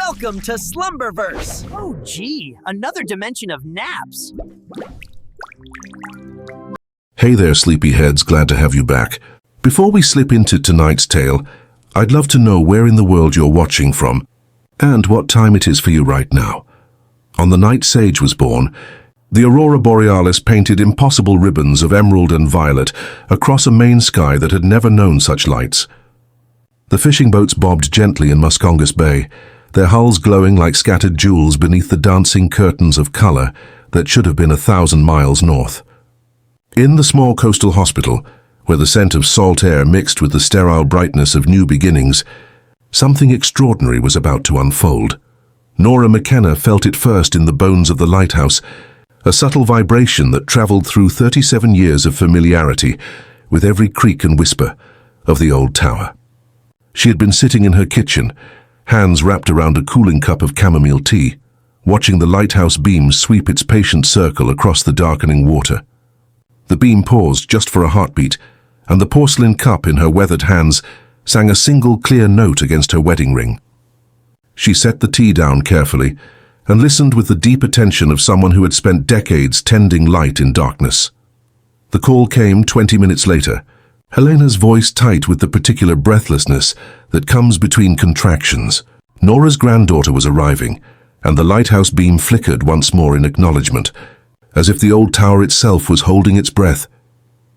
Welcome to SLUMBERVERSE! Oh gee, another dimension of naps. Hey there, sleepyheads, glad to have you back. Before we slip into tonight's tale, I'd love to know where in the world you're watching from, and what time it is for you right now. On the night Sage was born, the aurora borealis painted impossible ribbons of emerald and violet across a main sky that had never known such lights. The fishing boats bobbed gently in Muscongas Bay, their hulls glowing like scattered jewels beneath the dancing curtains of color that should have been 1,000 miles north. In the small coastal hospital, where the scent of salt air mixed with the sterile brightness of new beginnings, something extraordinary was about to unfold. Nora McKenna felt it first in the bones of the lighthouse, a subtle vibration that traveled through 37 years of familiarity with every creak and whisper of the old tower. She had been sitting in her kitchen, hands wrapped around a cooling cup of chamomile tea, watching the lighthouse beam sweep its patient circle across the darkening water. The beam paused just for a heartbeat, and the porcelain cup in her weathered hands sang a single clear note against her wedding ring. She set the tea down carefully and listened with the deep attention of someone who had spent decades tending light in darkness. The call came 20 minutes later, Helena's voice tight with the particular breathlessness that comes between contractions. Nora's granddaughter was arriving, and the lighthouse beam flickered once more in acknowledgement, as if the old tower itself was holding its breath.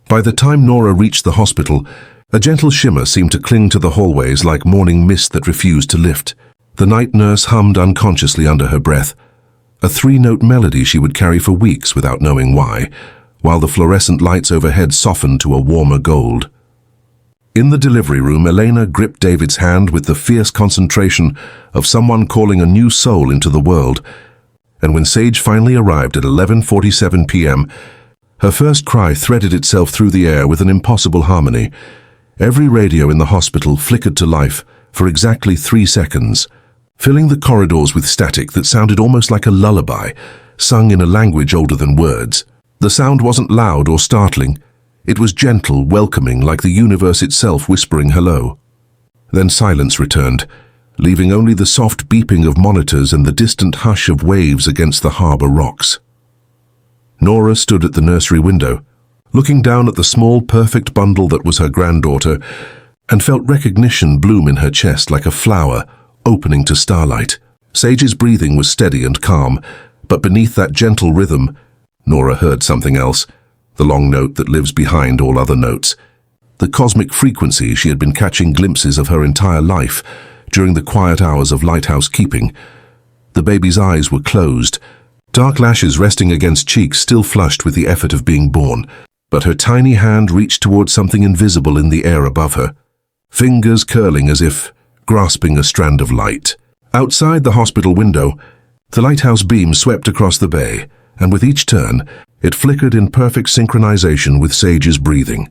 By the time Nora reached the hospital, a gentle shimmer seemed to cling to the hallways like morning mist that refused to lift. The night nurse hummed unconsciously under her breath, a three-note melody she would carry for weeks without knowing why, while the fluorescent lights overhead softened to a warmer gold. In the delivery room, Elena gripped David's hand with the fierce concentration of someone calling a new soul into the world, and when Sage finally arrived at 11:47 p.m., her first cry threaded itself through the air with an impossible harmony. Every radio in the hospital flickered to life for exactly 3 seconds, filling the corridors with static that sounded almost like a lullaby, sung in a language older than words. The sound wasn't loud or startling. It was gentle, welcoming, like the universe itself whispering hello. Then silence returned, leaving only the soft beeping of monitors and the distant hush of waves against the harbor rocks. Nora stood at the nursery window, looking down at the small, perfect bundle that was her granddaughter, and felt recognition bloom in her chest like a flower opening to starlight. Sage's breathing was steady and calm, but beneath that gentle rhythm, Nora heard something else, the long note that lives behind all other notes. The cosmic frequency she had been catching glimpses of her entire life during the quiet hours of lighthouse keeping. The baby's eyes were closed, dark lashes resting against cheeks still flushed with the effort of being born, but her tiny hand reached towards something invisible in the air above her, fingers curling as if grasping a strand of light. Outside the hospital window, the lighthouse beam swept across the bay, and with each turn, it flickered in perfect synchronization with Sage's breathing,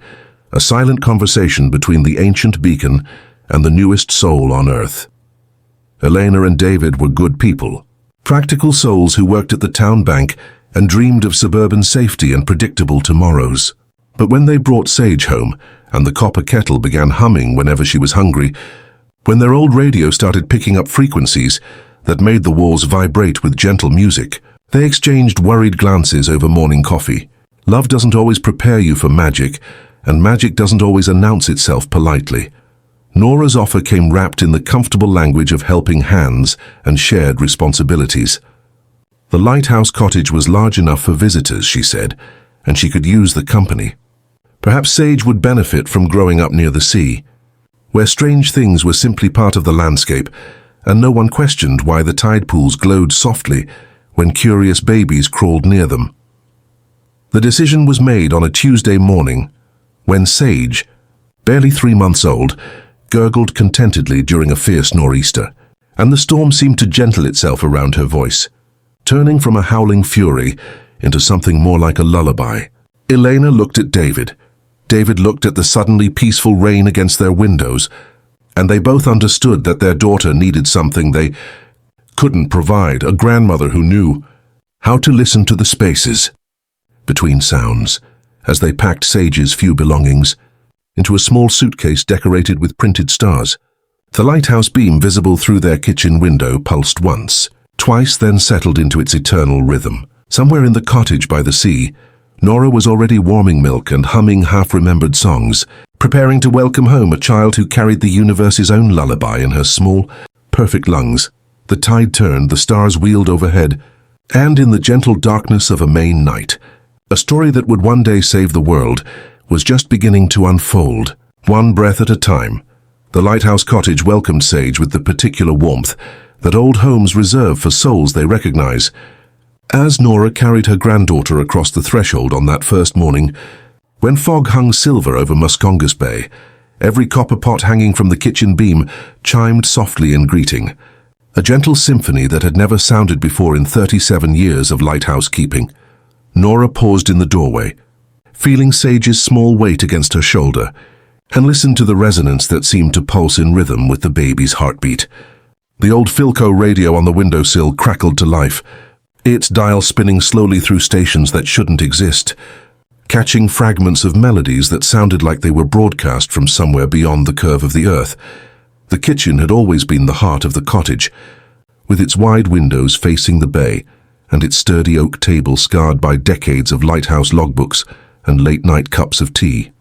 a silent conversation between the ancient beacon and the newest soul on Earth. Elena and David were good people, practical souls who worked at the town bank and dreamed of suburban safety and predictable tomorrows. But when they brought Sage home, and the copper kettle began humming whenever she was hungry, when their old radio started picking up frequencies that made the walls vibrate with gentle music, they exchanged worried glances over morning coffee. Love doesn't always prepare you for magic, and magic doesn't always announce itself politely. Nora's offer came wrapped in the comfortable language of helping hands and shared responsibilities. The lighthouse cottage was large enough for visitors, she said, and she could use the company. Perhaps Sage would benefit from growing up near the sea, where strange things were simply part of the landscape, and no one questioned why the tide pools glowed softly when curious babies crawled near them. The decision was made on a Tuesday morning, when Sage, barely 3 months old, gurgled contentedly during a fierce nor'easter, and the storm seemed to gentle itself around her voice, turning from a howling fury into something more like a lullaby. Elena looked at David. David looked at the suddenly peaceful rain against their windows, and they both understood that their daughter needed something they couldn't provide, a grandmother who knew how to listen to the spaces between sounds as they packed Sage's few belongings into a small suitcase decorated with printed stars. The lighthouse beam visible through their kitchen window pulsed once, twice, then settled into its eternal rhythm. Somewhere in the cottage by the sea, Nora was already warming milk and humming half-remembered songs, preparing to welcome home a child who carried the universe's own lullaby in her small, perfect lungs. The tide turned, the stars wheeled overhead, and in the gentle darkness of a Maine night, a story that would one day save the world was just beginning to unfold, one breath at a time. The lighthouse cottage welcomed Sage with the particular warmth that old homes reserve for souls they recognize. As Nora carried her granddaughter across the threshold on that first morning, when fog hung silver over Muscongas Bay, every copper pot hanging from the kitchen beam chimed softly in greeting, a gentle symphony that had never sounded before in 37 years of lighthouse keeping. Nora paused in the doorway, feeling Sage's small weight against her shoulder, and listened to the resonance that seemed to pulse in rhythm with the baby's heartbeat. The old Philco radio on the windowsill crackled to life, its dial spinning slowly through stations that shouldn't exist, catching fragments of melodies that sounded like they were broadcast from somewhere beyond the curve of the earth. The kitchen had always been the heart of the cottage, with its wide windows facing the bay and its sturdy oak table scarred by decades of lighthouse logbooks and late-night cups of tea.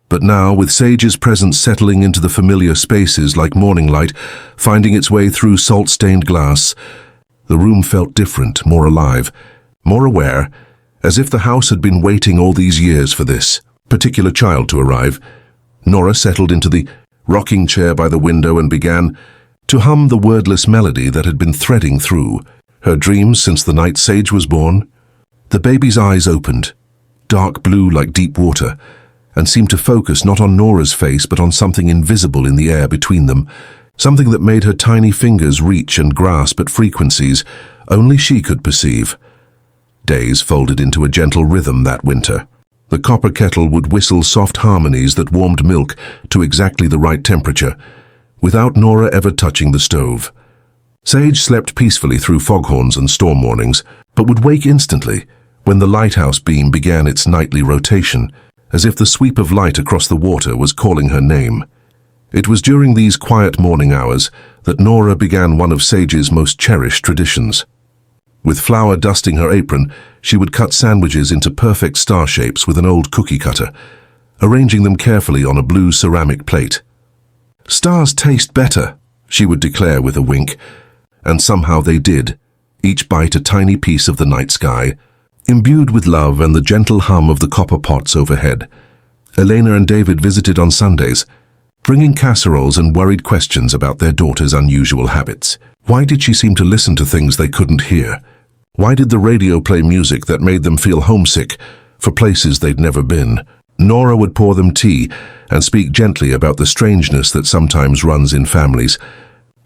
But now, with Sage's presence settling into the familiar spaces like morning light, finding its way through salt-stained glass, the room felt different, more alive, more aware, as if the house had been waiting all these years for this particular child to arrive. Nora settled into the rocking chair by the window and began to hum the wordless melody that had been threading through her dreams since the night Sage was born. The baby's eyes opened, dark blue like deep water, and seemed to focus not on Nora's face but on something invisible in the air between them, something that made her tiny fingers reach and grasp at frequencies only she could perceive. Days folded into a gentle rhythm that winter. The copper kettle would whistle soft harmonies that warmed milk to exactly the right temperature, without Nora ever touching the stove. Sage slept peacefully through foghorns and storm warnings, but would wake instantly when the lighthouse beam began its nightly rotation, as if the sweep of light across the water was calling her name. It was during these quiet morning hours that Nora began one of Sage's most cherished traditions. With flour dusting her apron, she would cut sandwiches into perfect star shapes with an old cookie cutter, arranging them carefully on a blue ceramic plate. "Stars taste better," she would declare with a wink, and somehow they did, each bite a tiny piece of the night sky, imbued with love and the gentle hum of the copper pots overhead. Elena and David visited on Sundays, bringing casseroles and worried questions about their daughter's unusual habits. Why did she seem to listen to things they couldn't hear? Why did the radio play music that made them feel homesick for places they'd never been? Nora would pour them tea and speak gently about the strangeness that sometimes runs in families,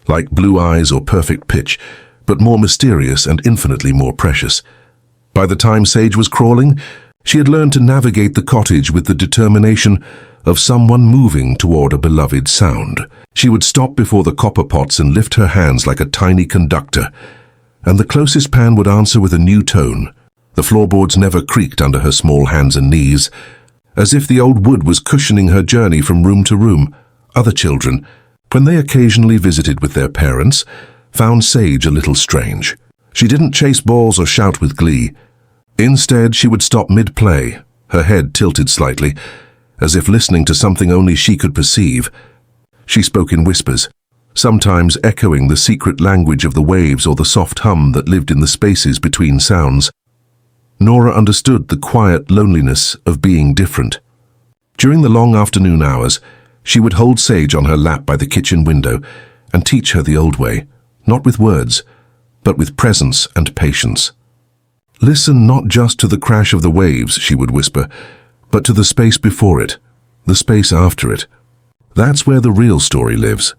like blue eyes or perfect pitch, but more mysterious and infinitely more precious. By the time Sage was crawling, she had learned to navigate the cottage with the determination of someone moving toward a beloved sound. She would stop before the copper pots and lift her hands like a tiny conductor, and the closest pan would answer with a new tone. The floorboards never creaked under her small hands and knees, as if the old wood was cushioning her journey from room to room. Other children, when they occasionally visited with their parents, found Sage a little strange. She didn't chase balls or shout with glee. Instead, she would stop mid-play, her head tilted slightly, as if listening to something only she could perceive. She spoke in whispers, sometimes echoing the secret language of the waves or the soft hum that lived in the spaces between sounds. Nora understood the quiet loneliness of being different. During the long afternoon hours, she would hold Sage on her lap by the kitchen window and teach her the old way, not with words, but with presence and patience. "Listen not just to the crash of the waves," she would whisper, "but to the space before it, the space after it. That's where the real story lives."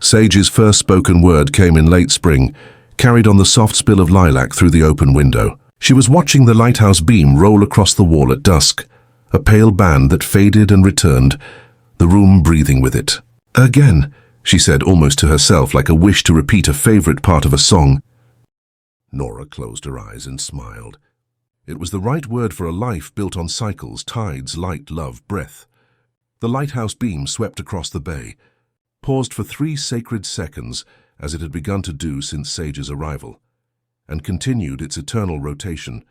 Sage's first spoken word came in late spring, carried on the soft spill of lilac through the open window. She was watching the lighthouse beam roll across the wall at dusk, a pale band that faded and returned, the room breathing with it. "Again," she said almost to herself, like a wish to repeat a favorite part of a song. Nora closed her eyes and smiled. It was the right word for a life built on cycles, tides, light, love, breath. The lighthouse beam swept across the bay, paused for 3 sacred seconds as it had begun to do since Sage's arrival, and continued its eternal rotation,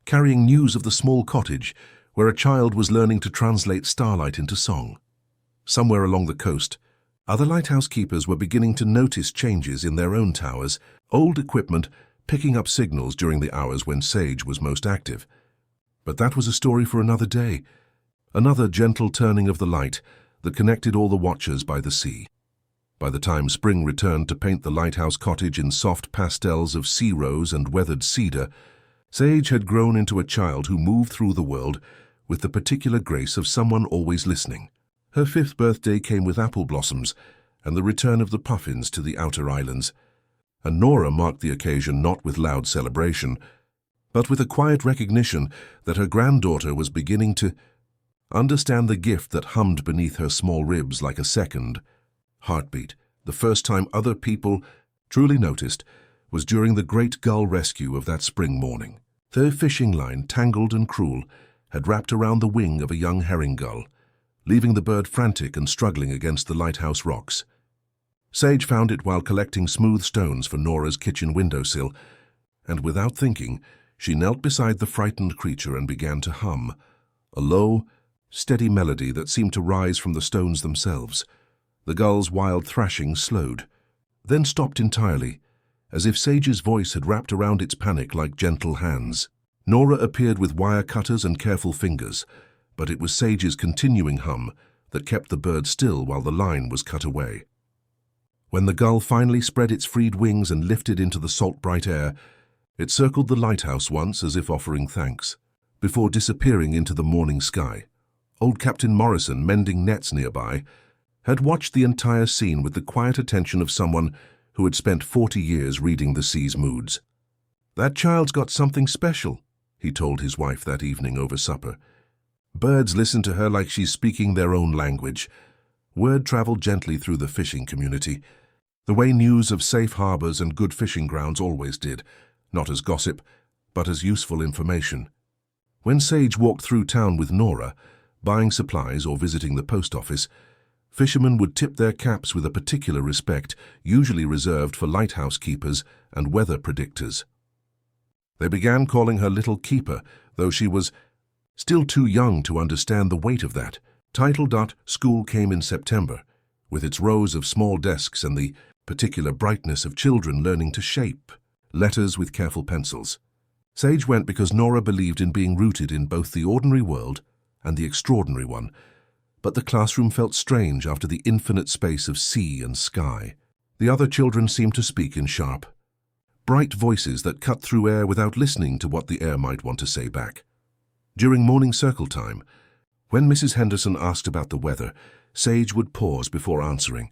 carrying news of the small cottage where a child was learning to translate starlight into song. Somewhere along the coast, other lighthouse keepers were beginning to notice changes in their own towers, old equipment picking up signals during the hours when Sage was most active. But that was a story for another day, another gentle turning of the light that connected all the watchers by the sea. By the time spring returned to paint the lighthouse cottage in soft pastels of sea rose and weathered cedar, Sage had grown into a child who moved through the world with the particular grace of someone always listening. Her 5th birthday came with apple blossoms and the return of the puffins to the outer islands, and Nora marked the occasion not with loud celebration, but with a quiet recognition that her granddaughter was beginning to understand the gift that hummed beneath her small ribs like a second heartbeat. The first time other people truly noticed was during the great gull rescue of that spring morning. Their fishing line, tangled and cruel, had wrapped around the wing of a young herring gull, leaving the bird frantic and struggling against the lighthouse rocks. Sage found it while collecting smooth stones for Nora's kitchen windowsill, and without thinking, she knelt beside the frightened creature and began to hum, a low, steady melody that seemed to rise from the stones themselves. The gull's wild thrashing slowed, then stopped entirely, as if Sage's voice had wrapped around its panic like gentle hands. Nora appeared with wire cutters and careful fingers, but it was Sage's continuing hum that kept the bird still while the line was cut away. When the gull finally spread its freed wings and lifted into the salt bright air, it circled the lighthouse once as if offering thanks, before disappearing into the morning sky. Old Captain Morrison, mending nets nearby, had watched the entire scene with the quiet attention of someone who had spent 40 years reading the sea's moods. "That child's got something special," he told his wife that evening over supper. "Birds listen to her like she's speaking their own language." Word traveled gently through the fishing community, the way news of safe harbors and good fishing grounds always did, not as gossip, but as useful information. When Sage walked through town with Nora, buying supplies or visiting the post office, fishermen would tip their caps with a particular respect, usually reserved for lighthouse keepers and weather predictors. They began calling her Little Keeper, though she was still too young to understand the weight of that. Title. School came in September, with its rows of small desks and the particular brightness of children learning to shape letters with careful pencils. Sage went because Nora believed in being rooted in both the ordinary world and the extraordinary one, but the classroom felt strange after the infinite space of sea and sky. The other children seemed to speak in sharp, bright voices that cut through air without listening to what the air might want to say back. During morning circle time, when Mrs. Henderson asked about the weather, Sage would pause before answering,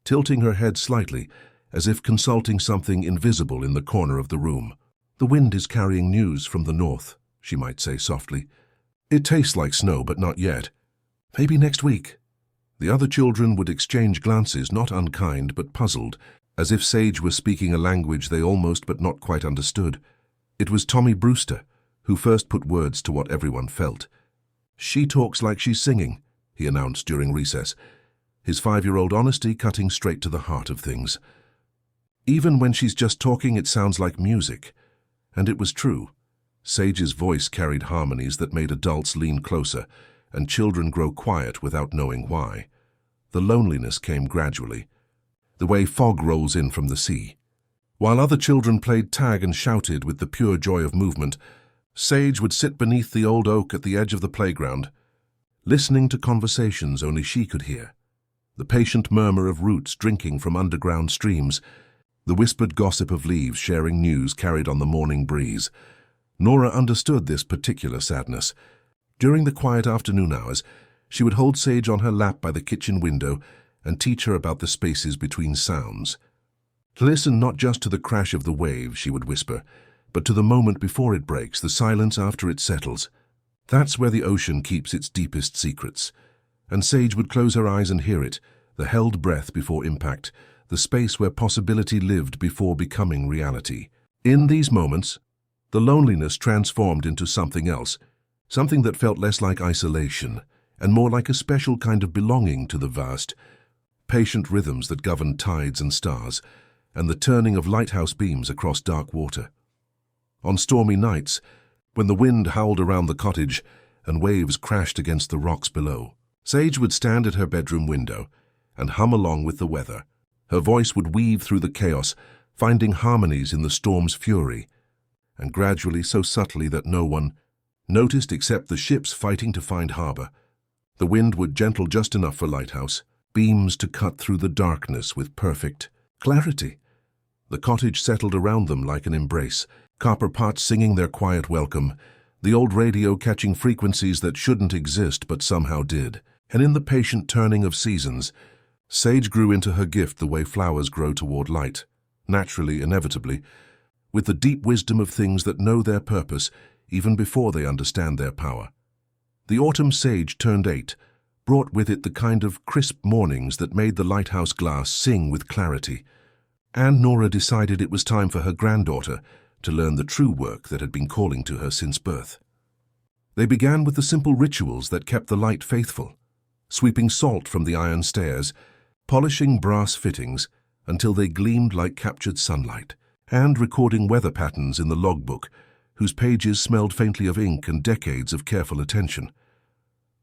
tilting her head slightly as if consulting something invisible in the corner of the room. "The wind is carrying news from the north," she might say softly. "It tastes like snow, but not yet. Maybe next week." The other children would exchange glances, not unkind but puzzled, as if Sage were speaking a language they almost but not quite understood. It was Tommy Brewster who first put words to what everyone felt. "She talks like she's singing," he announced during recess, his 5-year-old honesty cutting straight to the heart of things. "Even when she's just talking, it sounds like music." And it was true. Sage's voice carried harmonies that made adults lean closer and children grow quiet without knowing why. The loneliness came gradually, the way fog rolls in from the sea. While other children played tag and shouted with the pure joy of movement, Sage would sit beneath the old oak at the edge of the playground, listening to conversations only she could hear. The patient murmur of roots drinking from underground streams, the whispered gossip of leaves sharing news carried on the morning breeze. Nora understood this particular sadness. During the quiet afternoon hours, she would hold Sage on her lap by the kitchen window and teach her about the spaces between sounds. "Listen not just to the crash of the wave," she would whisper, "but to the moment before it breaks, the silence after it settles. That's where the ocean keeps its deepest secrets." And Sage would close her eyes and hear it, the held breath before impact, the space where possibility lived before becoming reality. In these moments, the loneliness transformed into something else, something that felt less like isolation and more like a special kind of belonging to the vast, patient rhythms that governed tides and stars, and the turning of lighthouse beams across dark water. On stormy nights, when the wind howled around the cottage and waves crashed against the rocks below, Sage would stand at her bedroom window and hum along with the weather. Her voice would weave through the chaos, finding harmonies in the storm's fury, and gradually so subtly that no one noticed except the ships fighting to find harbor. The wind would gentle just enough for lighthouse beams to cut through the darkness with perfect clarity. The cottage settled around them like an embrace, copper pots singing their quiet welcome, the old radio catching frequencies that shouldn't exist but somehow did. And in the patient turning of seasons, Sage grew into her gift the way flowers grow toward light, naturally, inevitably, with the deep wisdom of things that know their purpose even before they understand their power. The autumn Sage turned 8, brought with it the kind of crisp mornings that made the lighthouse glass sing with clarity, and Nora decided it was time for her granddaughter to learn the true work that had been calling to her since birth. They began with the simple rituals that kept the light faithful, sweeping salt from the iron stairs, polishing brass fittings until they gleamed like captured sunlight, and recording weather patterns in the logbook, whose pages smelled faintly of ink and decades of careful attention.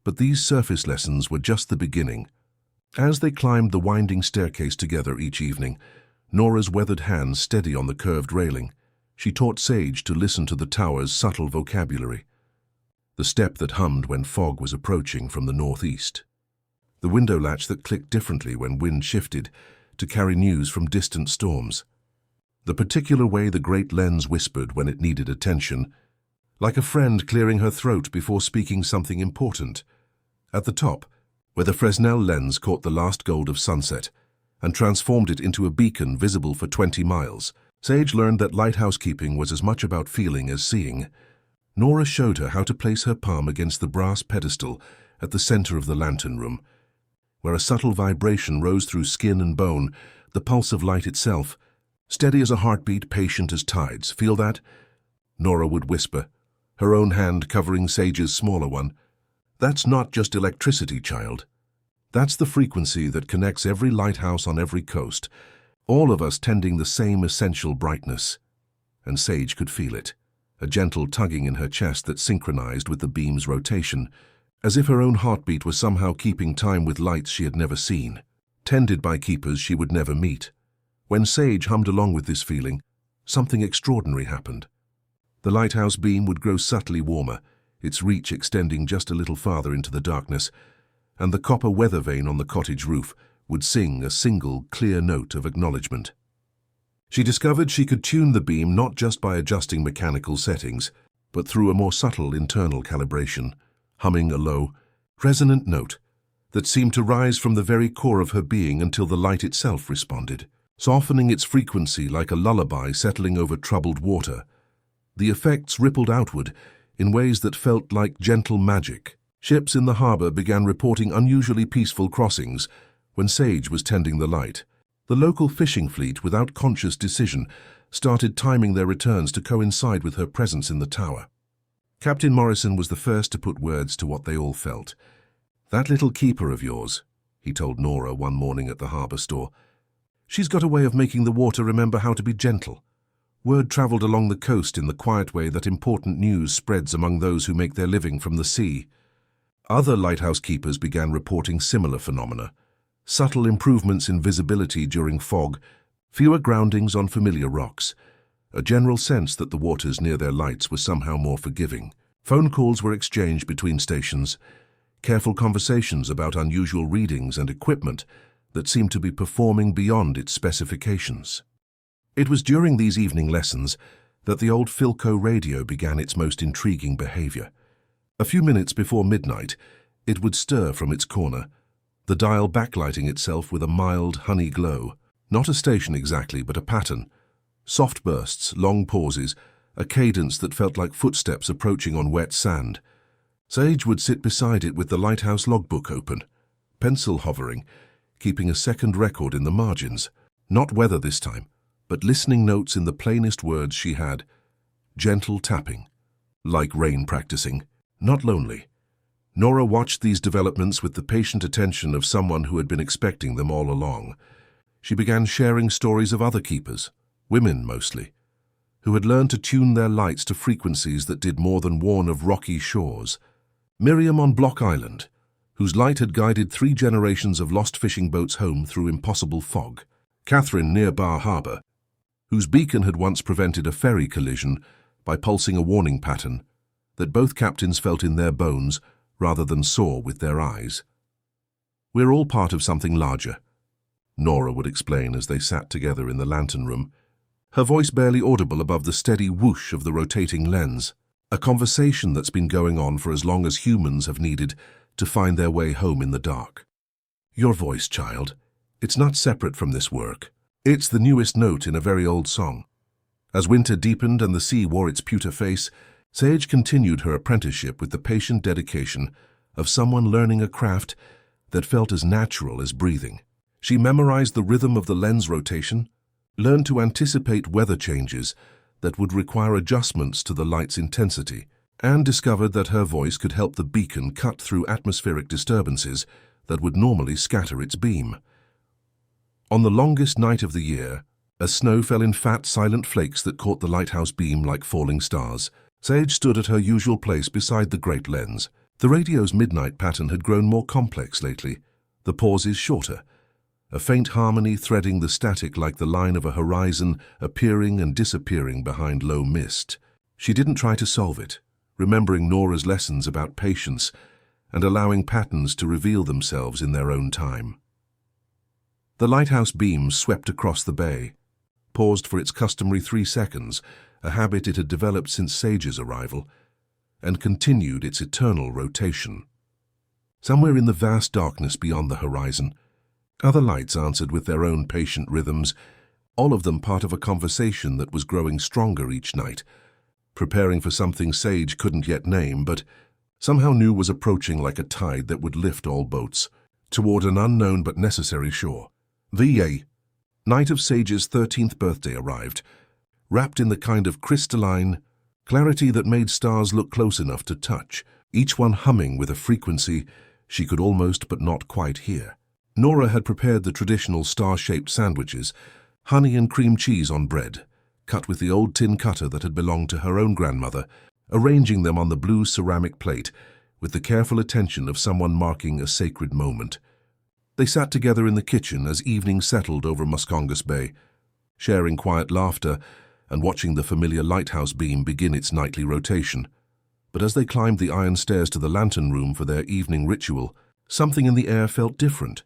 But these surface lessons were just the beginning. As they climbed the winding staircase together each evening, Nora's weathered hands steady on the curved railing, she taught Sage to listen to the tower's subtle vocabulary, the step that hummed when fog was approaching from the northeast, the window latch that clicked differently when wind shifted to carry news from distant storms, the particular way the great lens whispered when it needed attention, like a friend clearing her throat before speaking something important. At the top, where the Fresnel lens caught the last gold of sunset and transformed it into a beacon visible for 20 miles, Sage learned that lighthouse keeping was as much about feeling as seeing. Nora showed her how to place her palm against the brass pedestal at the center of the lantern room, where a subtle vibration rose through skin and bone, the pulse of light itself, steady as a heartbeat, patient as tides. Feel that? Nora would whisper, her own hand covering Sage's smaller one. That's not just electricity, child. That's the frequency that connects every lighthouse on every coast, all of us tending the same essential brightness. And Sage could feel it, a gentle tugging in her chest that synchronized with the beam's rotation, as if her own heartbeat was somehow keeping time with lights she had never seen, tended by keepers she would never meet. When Sage hummed along with this feeling, something extraordinary happened. The lighthouse beam would grow subtly warmer, its reach extending just a little farther into the darkness, and the copper weather vane on the cottage roof would sing a single, clear note of acknowledgement. She discovered she could tune the beam not just by adjusting mechanical settings, but through a more subtle internal calibration, humming a low, resonant note that seemed to rise from the very core of her being until the light itself responded, softening its frequency like a lullaby settling over troubled water. The effects rippled outward in ways that felt like gentle magic. Ships in the harbor began reporting unusually peaceful crossings when Sage was tending the light. The local fishing fleet, without conscious decision, started timing their returns to coincide with her presence in the tower. Captain Morrison was the first to put words to what they all felt. "That little keeper of yours," he told Nora one morning at the harbor store, "she's got a way of making the water remember how to be gentle." Word traveled along the coast in the quiet way that important news spreads among those who make their living from the sea. Other lighthouse keepers began reporting similar phenomena. Subtle improvements in visibility during fog, fewer groundings on familiar rocks, a general sense that the waters near their lights were somehow more forgiving. Phone calls were exchanged between stations, careful conversations about unusual readings and equipment that seemed to be performing beyond its specifications. It was during these evening lessons that the old Philco radio began its most intriguing behavior. A few minutes before midnight, it would stir from its corner, the dial backlighting itself with a mild, honey glow. Not a station exactly, but a pattern. Soft bursts, long pauses, a cadence that felt like footsteps approaching on wet sand. Sage would sit beside it with the lighthouse logbook open, pencil hovering, keeping a second record in the margins. Not weather this time, but listening notes in the plainest words she had. Gentle tapping, like rain practicing, not lonely. Nora watched these developments with the patient attention of someone who had been expecting them all along. She began sharing stories of other keepers, women mostly, who had learned to tune their lights to frequencies that did more than warn of rocky shores. Miriam on Block Island, whose light had guided 3 generations of lost fishing boats home through impossible fog. Catherine near Bar Harbor, whose beacon had once prevented a ferry collision by pulsing a warning pattern that both captains felt in their bones rather than saw with their eyes. "We're all part of something larger," Nora would explain as they sat together in the lantern room, her voice barely audible above the steady whoosh of the rotating lens, a conversation that's been going on for as long as humans have needed to find their way home in the dark. "Your voice, child. It's not separate from this work. It's the newest note in a very old song." As winter deepened and the sea wore its pewter face, Sage continued her apprenticeship with the patient dedication of someone learning a craft that felt as natural as breathing. She memorized the rhythm of the lens rotation, learned to anticipate weather changes that would require adjustments to the light's intensity, and discovered that her voice could help the beacon cut through atmospheric disturbances that would normally scatter its beam. On the longest night of the year, as snow fell in fat, silent flakes that caught the lighthouse beam like falling stars, Sage stood at her usual place beside the great lens. The radio's midnight pattern had grown more complex lately, the pauses shorter, a faint harmony threading the static like the line of a horizon appearing and disappearing behind low mist. She didn't try to solve it, remembering Nora's lessons about patience and allowing patterns to reveal themselves in their own time. The lighthouse beam swept across the bay, paused for its customary 3 seconds, a habit it had developed since Sage's arrival, and continued its eternal rotation. Somewhere in the vast darkness beyond the horizon, other lights answered with their own patient rhythms, all of them part of a conversation that was growing stronger each night, preparing for something Sage couldn't yet name, but somehow knew was approaching like a tide that would lift all boats toward an unknown but necessary shore. The night of Sage's 13th birthday arrived, wrapped in the kind of crystalline clarity that made stars look close enough to touch, each one humming with a frequency she could almost but not quite hear. Nora had prepared the traditional star-shaped sandwiches, honey and cream cheese on bread, cut with the old tin cutter that had belonged to her own grandmother, arranging them on the blue ceramic plate with the careful attention of someone marking a sacred moment. They sat together in the kitchen as evening settled over Muscongas Bay, sharing quiet laughter and watching the familiar lighthouse beam begin its nightly rotation. But as they climbed the iron stairs to the lantern room for their evening ritual, something in the air felt different,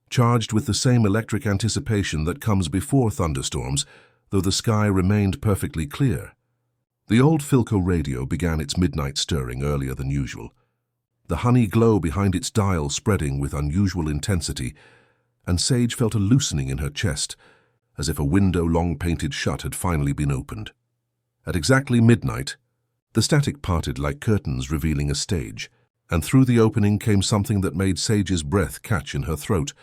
charged with the same electric anticipation that comes before thunderstorms, though the sky remained perfectly clear. The old Philco radio began its midnight stirring earlier than usual, the honey glow behind its dial spreading with unusual intensity, and Sage felt a loosening in her chest, as if a window long painted shut had finally been opened. At exactly midnight, the static parted like curtains revealing a stage, and through the opening came something that made Sage's breath catch in her throat.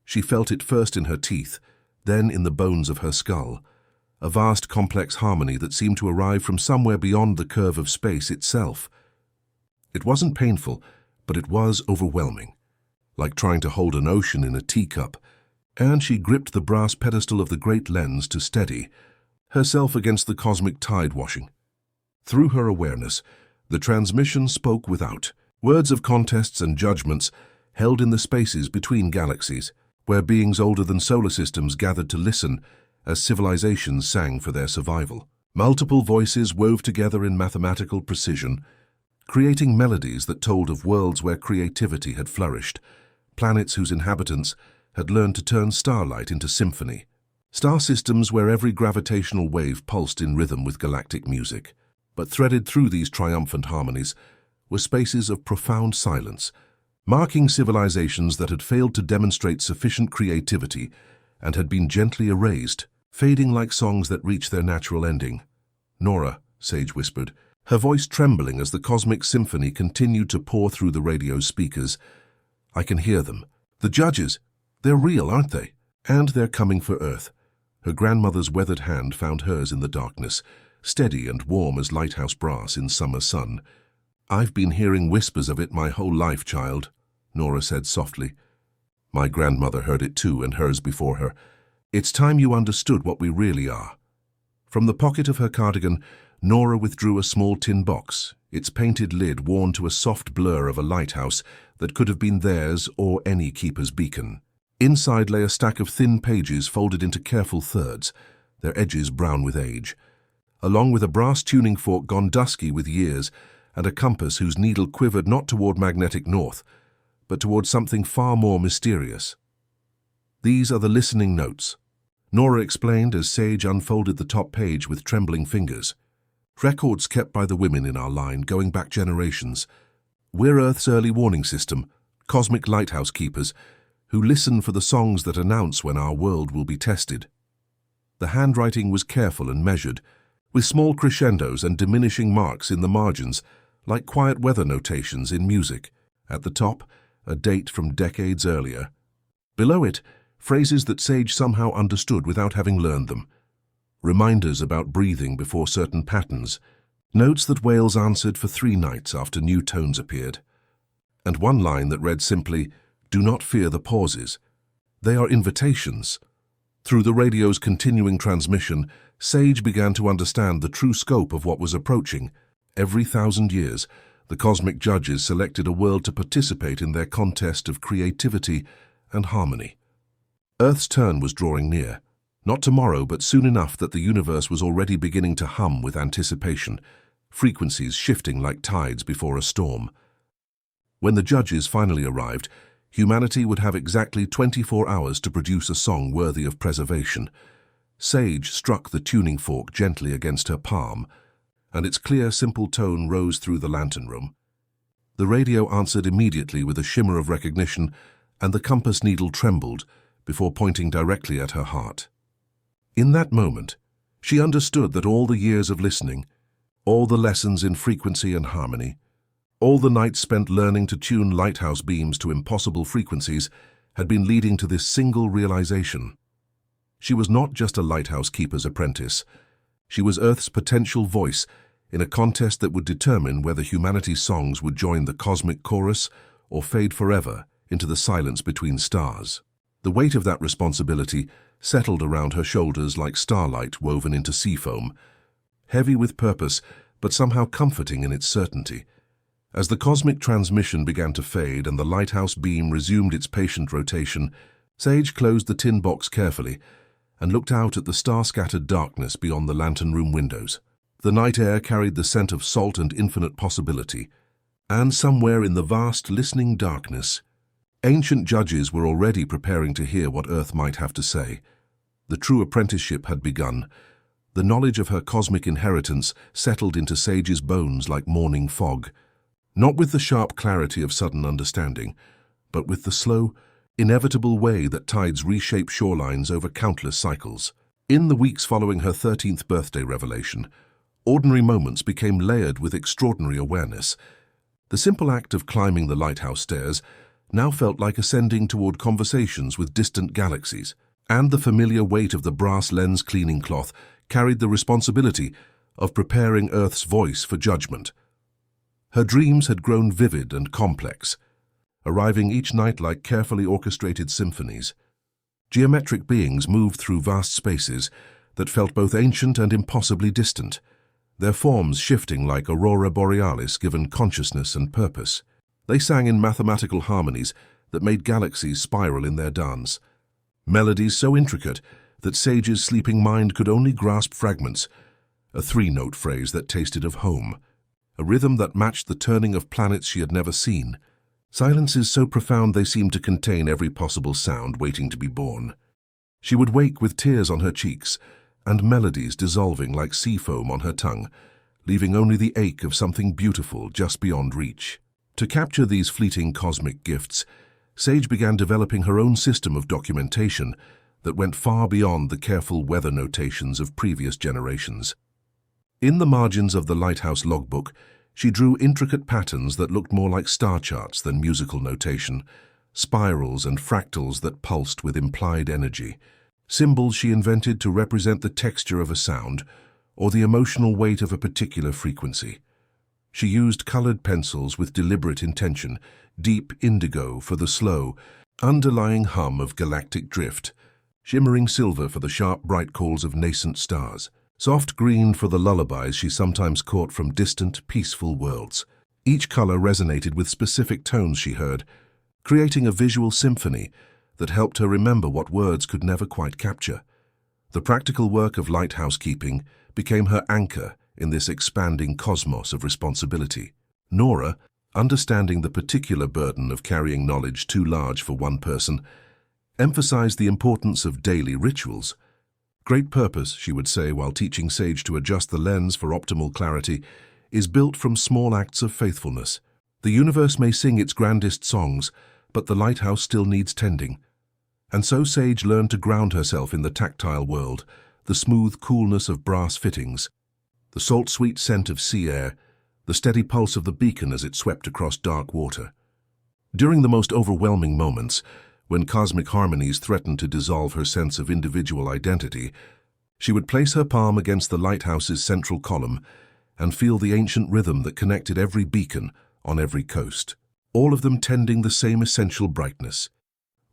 She felt it first in her teeth, then in the bones of her skull, a vast complex harmony that seemed to arrive from somewhere beyond the curve of space itself. It wasn't painful, but it was overwhelming, like trying to hold an ocean in a teacup, and she gripped the brass pedestal of the great lens to steady herself against the cosmic tide washing. Through her awareness, the transmission spoke without, words of contests and judgments held in the spaces between galaxies, where beings older than solar systems gathered to listen as civilizations sang for their survival. Multiple voices wove together in mathematical precision, creating melodies that told of worlds where creativity had flourished, planets whose inhabitants had learned to turn starlight into symphony, star systems where every gravitational wave pulsed in rhythm with galactic music. But threaded through these triumphant harmonies were spaces of profound silence, marking civilizations that had failed to demonstrate sufficient creativity and had been gently erased, fading like songs that reach their natural ending. "Nora," Sage whispered, her voice trembling as the cosmic symphony continued to pour through the radio's speakers. "I can hear them. The judges, they're real, aren't they? And they're coming for Earth." Her grandmother's weathered hand found hers in the darkness, steady and warm as lighthouse brass in summer sun. "I've been hearing whispers of it my whole life, child," Nora said softly. My grandmother heard it too, and hers before her. "It's time you understood what we really are." From the pocket of her cardigan, Nora withdrew a small tin box, its painted lid worn to a soft blur of a lighthouse that could have been theirs or any keeper's beacon. Inside lay a stack of thin pages folded into careful thirds, their edges brown with age, along with a brass tuning fork gone dusky with years and a compass whose needle quivered not toward magnetic north, but toward something far more mysterious. "These are the listening notes," Nora explained as Sage unfolded the top page with trembling fingers. "Records kept by the women in our line going back generations. We're Earth's early warning system, cosmic lighthouse keepers, who listen for the songs that announce when our world will be tested." The handwriting was careful and measured, with small crescendos and diminishing marks in the margins, like quiet weather notations in music. At the top, a date from decades earlier. Below it, phrases that Sage somehow understood without having learned them. Reminders about breathing before certain patterns. Notes that whales answered for 3 nights after new tones appeared. And one line that read simply, "Do not fear the pauses. They are invitations." Through the radio's continuing transmission, Sage began to understand the true scope of what was approaching. Every 1,000 years, the cosmic judges selected a world to participate in their contest of creativity and harmony. Earth's turn was drawing near. Not tomorrow, but soon enough that the universe was already beginning to hum with anticipation, frequencies shifting like tides before a storm. When the judges finally arrived, humanity would have exactly 24 hours to produce a song worthy of preservation. Sage struck the tuning fork gently against her palm, and its clear, simple tone rose through the lantern room. The radio answered immediately with a shimmer of recognition, and the compass needle trembled before pointing directly at her heart. In that moment, she understood that all the years of listening, all the lessons in frequency and harmony, all the nights spent learning to tune lighthouse beams to impossible frequencies had been leading to this single realization. She was not just a lighthouse keeper's apprentice. She was Earth's potential voice in a contest that would determine whether humanity's songs would join the cosmic chorus or fade forever into the silence between stars. The weight of that responsibility settled around her shoulders like starlight woven into seafoam, heavy with purpose but somehow comforting in its certainty. As the cosmic transmission began to fade and the lighthouse beam resumed its patient rotation, Sage closed the tin box carefully and looked out at the star-scattered darkness beyond the lantern room windows. The night air carried the scent of salt and infinite possibility, and somewhere in the vast listening darkness, ancient judges were already preparing to hear what Earth might have to say. The true apprenticeship had begun. The knowledge of her cosmic inheritance settled into Sage's bones like morning fog, not with the sharp clarity of sudden understanding, but with the slow, inevitable way that tides reshape shorelines over countless cycles. In the weeks following her 13th birthday revelation, ordinary moments became layered with extraordinary awareness. The simple act of climbing the lighthouse stairs now felt like ascending toward conversations with distant galaxies, and the familiar weight of the brass lens cleaning cloth carried the responsibility of preparing Earth's voice for judgment. Her dreams had grown vivid and complex, arriving each night like carefully orchestrated symphonies. Geometric beings moved through vast spaces that felt both ancient and impossibly distant, their forms shifting like aurora borealis given consciousness and purpose. They sang in mathematical harmonies that made galaxies spiral in their dance, melodies so intricate that Sage's sleeping mind could only grasp fragments, a 3-note phrase that tasted of home, a rhythm that matched the turning of planets she had never seen, silences so profound they seemed to contain every possible sound waiting to be born. She would wake with tears on her cheeks and melodies dissolving like sea foam on her tongue, leaving only the ache of something beautiful just beyond reach. To capture these fleeting cosmic gifts, Sage began developing her own system of documentation that went far beyond the careful weather notations of previous generations. In the margins of the lighthouse logbook, she drew intricate patterns that looked more like star charts than musical notation, spirals and fractals that pulsed with implied energy, symbols she invented to represent the texture of a sound or the emotional weight of a particular frequency. She used colored pencils with deliberate intention, deep indigo for the slow, underlying hum of galactic drift, shimmering silver for the sharp, bright calls of nascent stars, soft green for the lullabies she sometimes caught from distant, peaceful worlds. Each color resonated with specific tones she heard, creating a visual symphony that helped her remember what words could never quite capture. The practical work of lighthouse keeping became her anchor in this expanding cosmos of responsibility. Nora, understanding the particular burden of carrying knowledge too large for one person, emphasized the importance of daily rituals. Great purpose, she would say while teaching Sage to adjust the lens for optimal clarity, is built from small acts of faithfulness. The universe may sing its grandest songs, but the lighthouse still needs tending. And so Sage learned to ground herself in the tactile world, the smooth coolness of brass fittings, the salt-sweet scent of sea air, the steady pulse of the beacon as it swept across dark water. During the most overwhelming moments, when cosmic harmonies threatened to dissolve her sense of individual identity, she would place her palm against the lighthouse's central column and feel the ancient rhythm that connected every beacon on every coast, all of them tending the same essential brightness.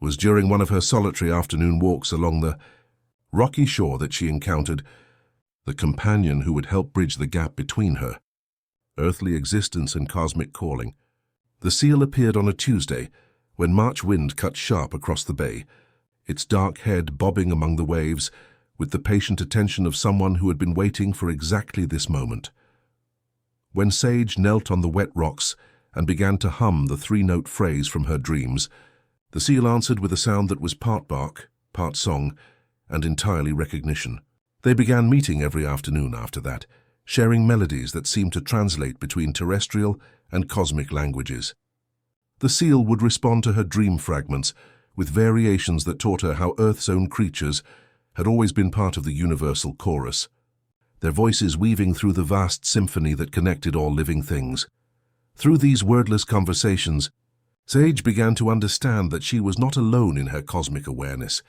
It was during one of her solitary afternoon walks along the rocky shore that she encountered the companion who would help bridge the gap between her earthly existence and cosmic calling. The seal appeared on a Tuesday, when March wind cut sharp across the bay, its dark head bobbing among the waves with the patient attention of someone who had been waiting for exactly this moment. When Sage knelt on the wet rocks and began to hum the three-note phrase from her dreams, the seal answered with a sound that was part bark, part song, and entirely recognition. They began meeting every afternoon after that, sharing melodies that seemed to translate between terrestrial and cosmic languages. The seal would respond to her dream fragments with variations that taught her how Earth's own creatures had always been part of the universal chorus, their voices weaving through the vast symphony that connected all living things. Through these wordless conversations, Sage began to understand that she was not alone in her cosmic awareness.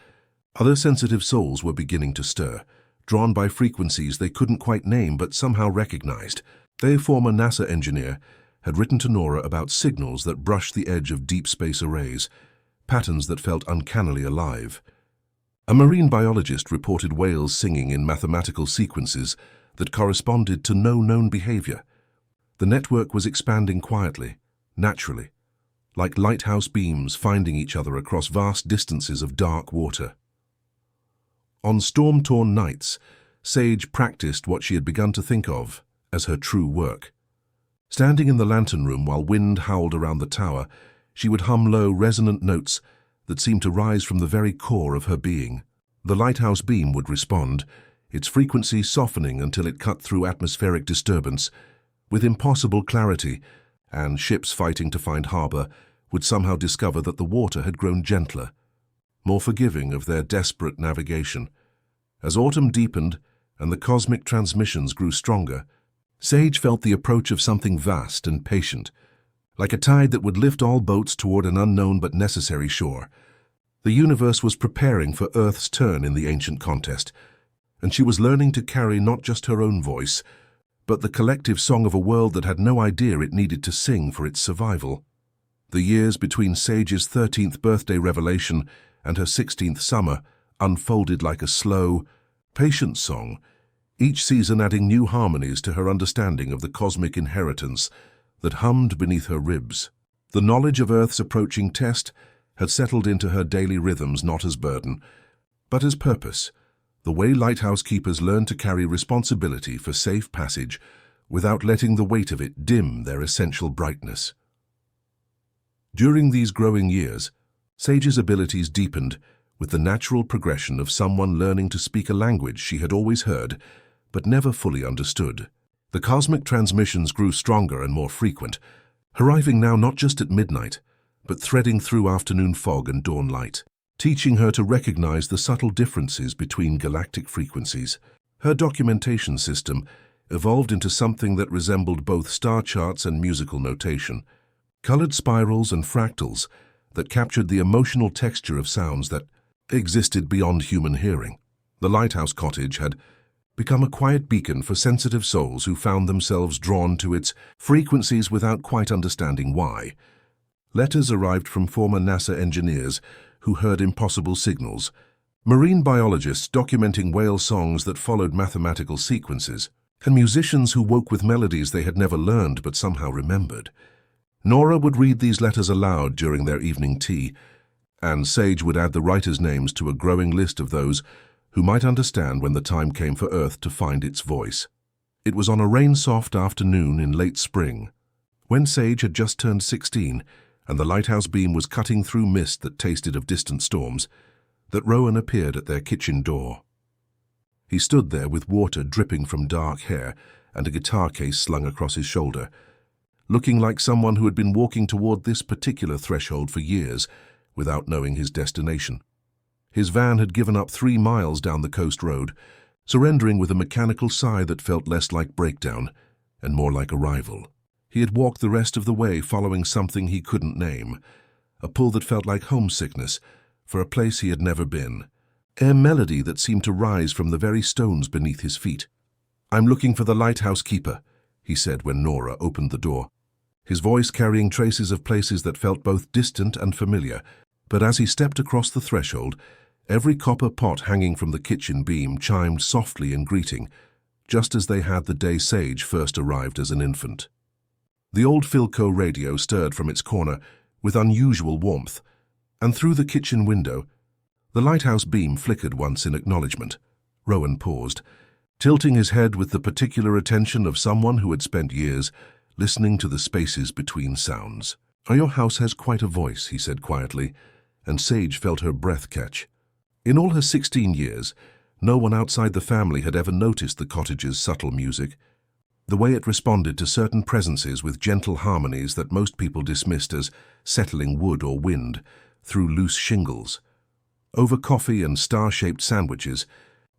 Other sensitive souls were beginning to stir, drawn by frequencies they couldn't quite name but somehow recognized. Their former NASA engineer had written to Nora about signals that brushed the edge of deep space arrays, patterns that felt uncannily alive. A marine biologist reported whales singing in mathematical sequences that corresponded to no known behavior. The network was expanding quietly, naturally, like lighthouse beams finding each other across vast distances of dark water. On storm-torn nights, Sage practiced what she had begun to think of as her true work. Standing in the lantern room while wind howled around the tower, she would hum low, resonant notes that seemed to rise from the very core of her being. The lighthouse beam would respond, its frequency softening until it cut through atmospheric disturbance with impossible clarity, and ships fighting to find harbor would somehow discover that the water had grown gentler, more forgiving of their desperate navigation. As autumn deepened and the cosmic transmissions grew stronger, Sage felt the approach of something vast and patient, like a tide that would lift all boats toward an unknown but necessary shore. The universe was preparing for Earth's turn in the ancient contest, and she was learning to carry not just her own voice, but the collective song of a world that had no idea it needed to sing for its survival. The years between Sage's 13th birthday revelation and her 16th summer unfolded like a slow, patient song, each season adding new harmonies to her understanding of the cosmic inheritance that hummed beneath her ribs. The knowledge of Earth's approaching test had settled into her daily rhythms not as burden, but as purpose, the way lighthouse keepers learn to carry responsibility for safe passage without letting the weight of it dim their essential brightness. During these growing years, Sage's abilities deepened with the natural progression of someone learning to speak a language she had always heard but never fully understood. The cosmic transmissions grew stronger and more frequent, arriving now not just at midnight, but threading through afternoon fog and dawn light, teaching her to recognize the subtle differences between galactic frequencies. Her documentation system evolved into something that resembled both star charts and musical notation, colored spirals and fractals that captured the emotional texture of sounds that existed beyond human hearing. The lighthouse cottage had become a quiet beacon for sensitive souls who found themselves drawn to its frequencies without quite understanding why. Letters arrived from former NASA engineers who heard impossible signals, marine biologists documenting whale songs that followed mathematical sequences, and musicians who woke with melodies they had never learned but somehow remembered. Nora would read these letters aloud during their evening tea, and Sage would add the writers' names to a growing list of those who might understand when the time came for Earth to find its voice. It was on a rain-soft afternoon in late spring, when Sage had just turned 16 and the lighthouse beam was cutting through mist that tasted of distant storms, that Rowan appeared at their kitchen door. He stood there with water dripping from dark hair and a guitar case slung across his shoulder, looking like someone who had been walking toward this particular threshold for years without knowing his destination. His van had given up 3 miles down the coast road, surrendering with a mechanical sigh that felt less like breakdown and more like arrival. He had walked the rest of the way following something he couldn't name, a pull that felt like homesickness for a place he had never been, a melody that seemed to rise from the very stones beneath his feet. "I'm looking for the lighthouse keeper," he said when Nora opened the door, his voice carrying traces of places that felt both distant and familiar. But as he stepped across the threshold, every copper pot hanging from the kitchen beam chimed softly in greeting, just as they had the day Sage first arrived as an infant. The old Philco radio stirred from its corner with unusual warmth, and through the kitchen window, the lighthouse beam flickered once in acknowledgement. Rowan paused, tilting his head with the particular attention of someone who had spent years listening to the spaces between sounds. "Your house has quite a voice," he said quietly, and Sage felt her breath catch. In all her 16 years, no one outside the family had ever noticed the cottage's subtle music, the way it responded to certain presences with gentle harmonies that most people dismissed as settling wood or wind through loose shingles. Over coffee and star-shaped sandwiches,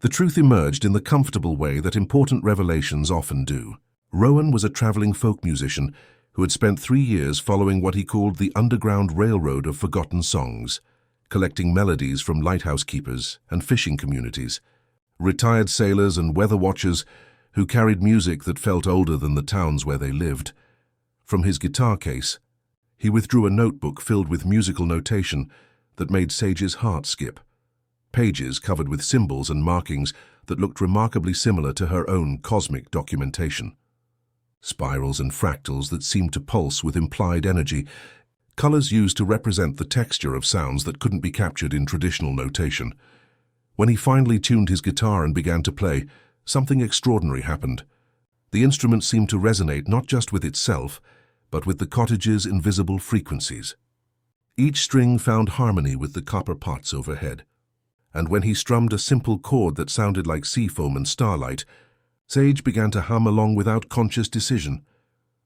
the truth emerged in the comfortable way that important revelations often do. Rowan was a traveling folk musician who had spent 3 years following what he called the underground railroad of forgotten songs, collecting melodies from lighthouse keepers and fishing communities, retired sailors and weather watchers who carried music that felt older than the towns where they lived. From his guitar case, he withdrew a notebook filled with musical notation that made Sage's heart skip, pages covered with symbols and markings that looked remarkably similar to her own cosmic documentation. Spirals and fractals that seemed to pulse with implied energy, colors used to represent the texture of sounds that couldn't be captured in traditional notation. When he finally tuned his guitar and began to play, something extraordinary happened. The instrument seemed to resonate not just with itself, but with the cottage's invisible frequencies. Each string found harmony with the copper pots overhead, and when he strummed a simple chord that sounded like sea foam and starlight, Sage began to hum along without conscious decision.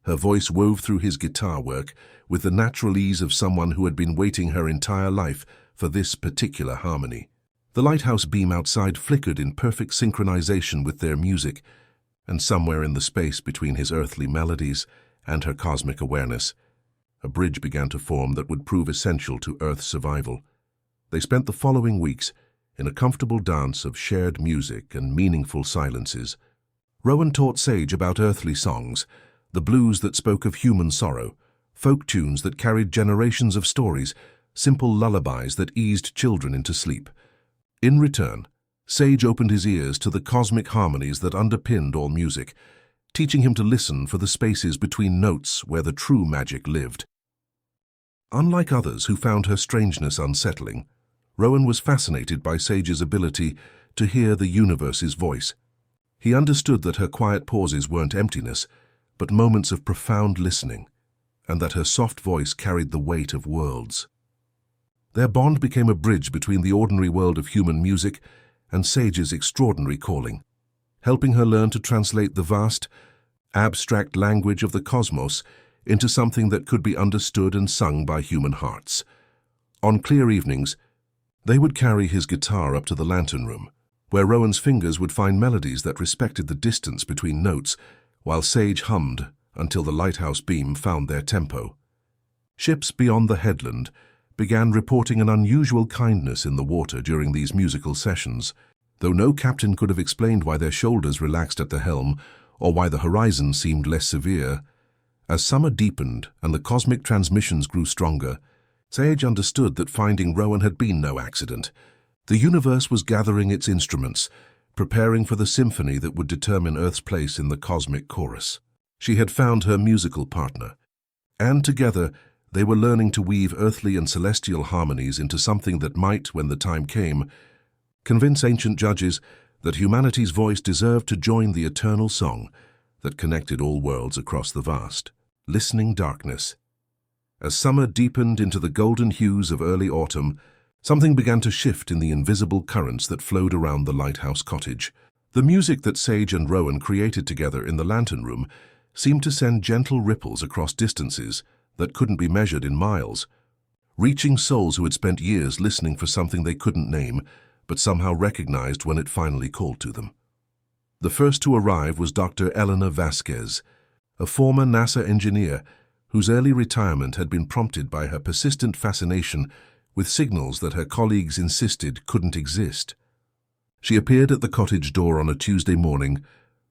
Her voice wove through his guitar work with the natural ease of someone who had been waiting her entire life for this particular harmony. The lighthouse beam outside flickered in perfect synchronization with their music, and somewhere in the space between his earthly melodies and her cosmic awareness, a bridge began to form that would prove essential to Earth's survival. They spent the following weeks in a comfortable dance of shared music and meaningful silences. Rowan taught Sage about earthly songs, the blues that spoke of human sorrow, folk tunes that carried generations of stories, simple lullabies that eased children into sleep. In return, Sage opened his ears to the cosmic harmonies that underpinned all music, teaching him to listen for the spaces between notes where the true magic lived. Unlike others who found her strangeness unsettling, Rowan was fascinated by Sage's ability to hear the universe's voice. He understood that her quiet pauses weren't emptiness, but moments of profound listening, and that her soft voice carried the weight of worlds. Their bond became a bridge between the ordinary world of human music and Sage's extraordinary calling, helping her learn to translate the vast, abstract language of the cosmos into something that could be understood and sung by human hearts. On clear evenings, they would carry his guitar up to the lantern room, where Rowan's fingers would find melodies that respected the distance between notes, while Sage hummed until the lighthouse beam found their tempo. Ships beyond the headland began reporting an unusual kindness in the water during these musical sessions. though no captain could have explained why their shoulders relaxed at the helm or why the horizon seemed less severe. As summer deepened and the cosmic transmissions grew stronger, Sage understood that finding Rowan had been no accident. The universe was gathering its instruments, preparing for the symphony that would determine Earth's place in the cosmic chorus. She had found her musical partner, and together they were learning to weave earthly and celestial harmonies into something that might, when the time came, convince ancient judges that humanity's voice deserved to join the eternal song that connected all worlds across the vast, listening darkness. As summer deepened into the golden hues of early autumn, something began to shift in the invisible currents that flowed around the lighthouse cottage. The music that Sage and Rowan created together in the lantern room seemed to send gentle ripples across distances that couldn't be measured in miles, reaching souls who had spent years listening for something they couldn't name, but somehow recognized when it finally called to them. The first to arrive was Dr. Elena Vasquez, a former NASA engineer whose early retirement had been prompted by her persistent fascination with signals that her colleagues insisted couldn't exist. She appeared at the cottage door on a Tuesday morning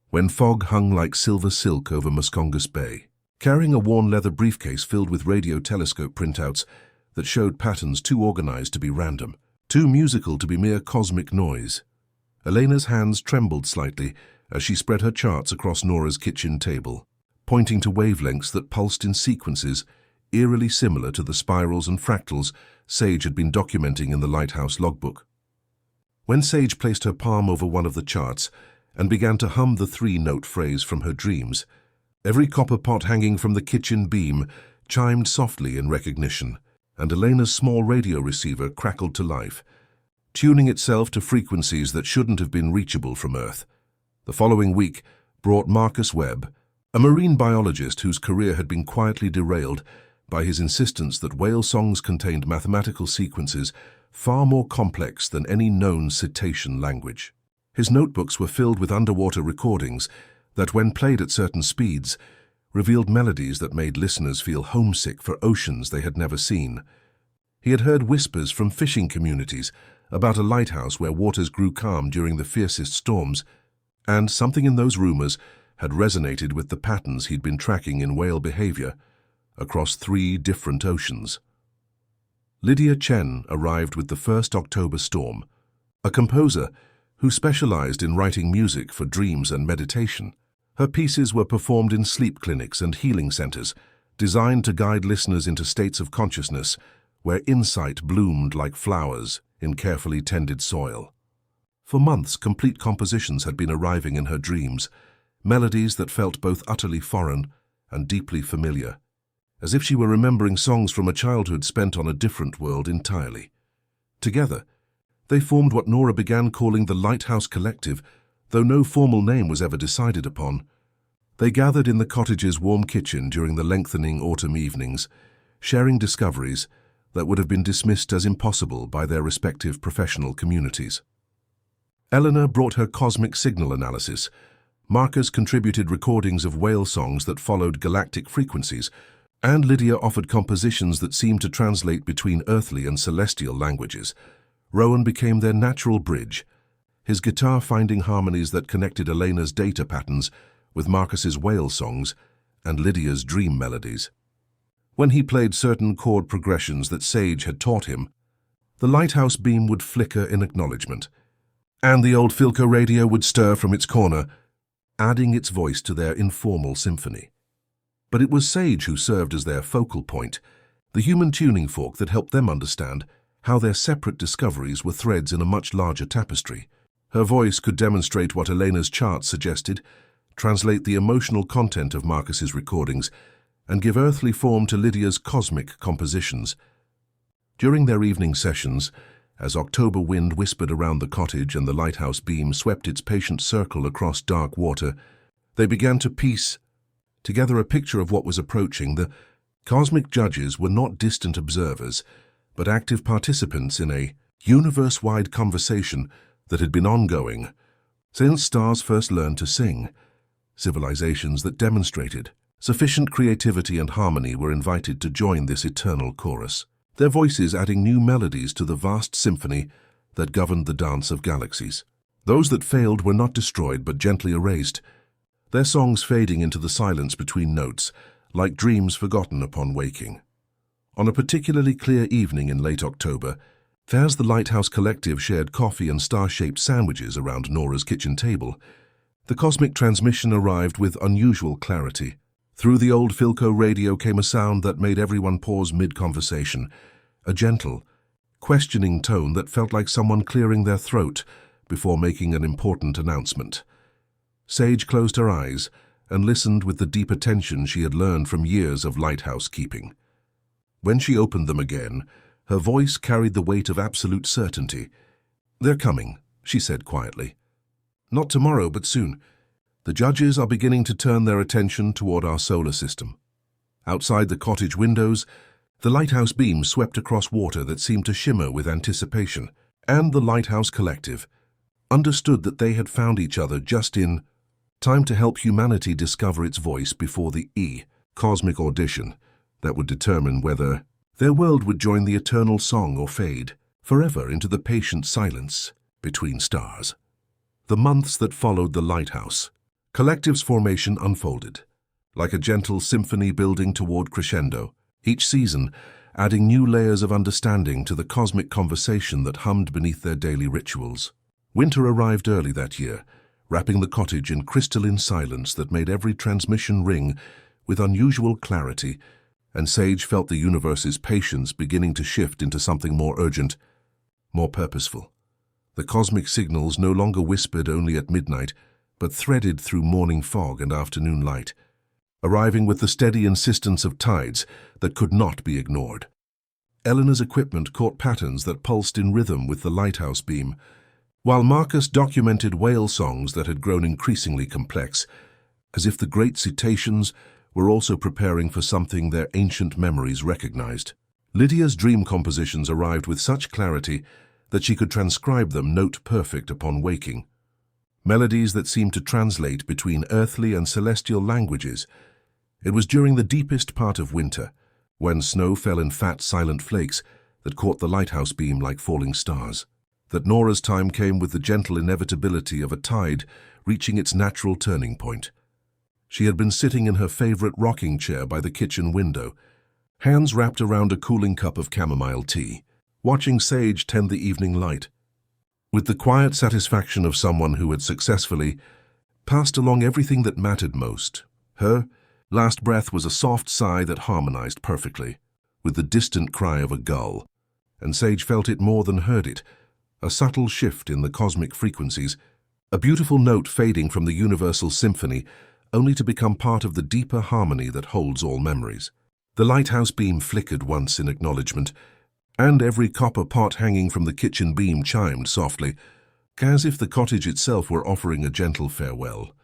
when fog hung like silver silk over Muscongas Bay, carrying a worn leather briefcase filled with radio telescope printouts that showed patterns too organized to be random, too musical to be mere cosmic noise. Elena's hands trembled slightly as she spread her charts across Nora's kitchen table, pointing to wavelengths that pulsed in sequences eerily similar to the spirals and fractals Sage had been documenting in the lighthouse logbook. When Sage placed her palm over one of the charts and began to hum the three-note phrase from her dreams, every copper pot hanging from the kitchen beam chimed softly in recognition, and Elena's small radio receiver crackled to life, tuning itself to frequencies that shouldn't have been reachable from Earth. The following week brought Marcus Webb, a marine biologist whose career had been quietly derailed by his insistence that whale songs contained mathematical sequences far more complex than any known cetacean language. His notebooks were filled with underwater recordings that, when played at certain speeds, revealed melodies that made listeners feel homesick for oceans they had never seen. He had heard whispers from fishing communities about a lighthouse where waters grew calm during the fiercest storms, and something in those rumors had resonated with the patterns he'd been tracking in whale behavior across 3 different oceans. Lydia Chen arrived with the first October storm, a composer who specialized in writing music for dreams and meditation. Her pieces were performed in sleep clinics and healing centers, designed to guide listeners into states of consciousness where insight bloomed like flowers in carefully tended soil. For months, complete compositions had been arriving in her dreams, melodies that felt both utterly foreign and deeply familiar, as if she were remembering songs from a childhood spent on a different world entirely. Together, they formed what Nora began calling the Lighthouse Collective, though no formal name was ever decided upon. They gathered in the cottage's warm kitchen during the lengthening autumn evenings, sharing discoveries that would have been dismissed as impossible by their respective professional communities. Eleanor brought her cosmic signal analysis. Marcus contributed recordings of whale songs that followed galactic frequencies, and Lydia offered compositions that seemed to translate between earthly and celestial languages. Rowan became their natural bridge, his guitar finding harmonies that connected Elena's data patterns with Marcus's whale songs and Lydia's dream melodies. When he played certain chord progressions that Sage had taught him, the lighthouse beam would flicker in acknowledgement, and the old Philco radio would stir from its corner, adding its voice to their informal symphony. But it was Sage who served as their focal point, the human tuning fork that helped them understand how their separate discoveries were threads in a much larger tapestry. Her voice could demonstrate what Elena's charts suggested, translate the emotional content of Marcus's recordings, and give earthly form to Lydia's cosmic compositions. During their evening sessions, as October wind whispered around the cottage and the lighthouse beam swept its patient circle across dark water, they began to piece together a picture of what was approaching. The cosmic judges were not distant observers, but active participants in a universe-wide conversation that had been ongoing since stars first learned to sing. Civilizations that demonstrated sufficient creativity and harmony were invited to join this eternal chorus, their voices adding new melodies to the vast symphony that governed the dance of galaxies. Those that failed were not destroyed but gently erased, their songs fading into the silence between notes, like dreams forgotten upon waking. On a particularly clear evening in late October, as the Lighthouse Collective shared coffee and star-shaped sandwiches around Nora's kitchen table, the cosmic transmission arrived with unusual clarity. Through the old Philco radio came a sound that made everyone pause mid-conversation, a gentle, questioning tone that felt like someone clearing their throat before making an important announcement. Sage closed her eyes and listened with the deep attention she had learned from years of lighthouse keeping. When she opened them again, her voice carried the weight of absolute certainty. "They're coming," she said quietly. "Not tomorrow, but soon. The judges are beginning to turn their attention toward our solar system." Outside the cottage windows, the lighthouse beam swept across water that seemed to shimmer with anticipation, and the Lighthouse Collective understood that they had found each other just in time to help humanity discover its voice before the cosmic audition that would determine whether their world would join the eternal song or fade forever into the patient silence between stars. The months that followed the Lighthouse Collective's formation unfolded, like a gentle symphony building toward crescendo, each season adding new layers of understanding to the cosmic conversation that hummed beneath their daily rituals. Winter arrived early that year, wrapping the cottage in crystalline silence that made every transmission ring with unusual clarity, and Sage felt the universe's patience beginning to shift into something more urgent, more purposeful. The cosmic signals no longer whispered only at midnight, but threaded through morning fog and afternoon light, arriving with the steady insistence of tides that could not be ignored. Eleanor's equipment caught patterns that pulsed in rhythm with the lighthouse beam, while Marcus documented whale songs that had grown increasingly complex, as if the great cetaceans were also preparing for something their ancient memories recognized. Lydia's dream compositions arrived with such clarity that she could transcribe them note-perfect upon waking. Melodies that seemed to translate between earthly and celestial languages. It was during the deepest part of winter, when snow fell in fat, silent flakes that caught the lighthouse beam like falling stars, that Nora's time came with the gentle inevitability of a tide reaching its natural turning point. She had been sitting in her favorite rocking chair by the kitchen window, hands wrapped around a cooling cup of chamomile tea, watching Sage tend the evening light. With the quiet satisfaction of someone who had successfully passed along everything that mattered most, her last breath was a soft sigh that harmonized perfectly with the distant cry of a gull, and Sage felt it more than heard it, a subtle shift in the cosmic frequencies, a beautiful note fading from the universal symphony, only to become part of the deeper harmony that holds all memories. The lighthouse beam flickered once in acknowledgement, and every copper pot hanging from the kitchen beam chimed softly, as if the cottage itself were offering a gentle farewell.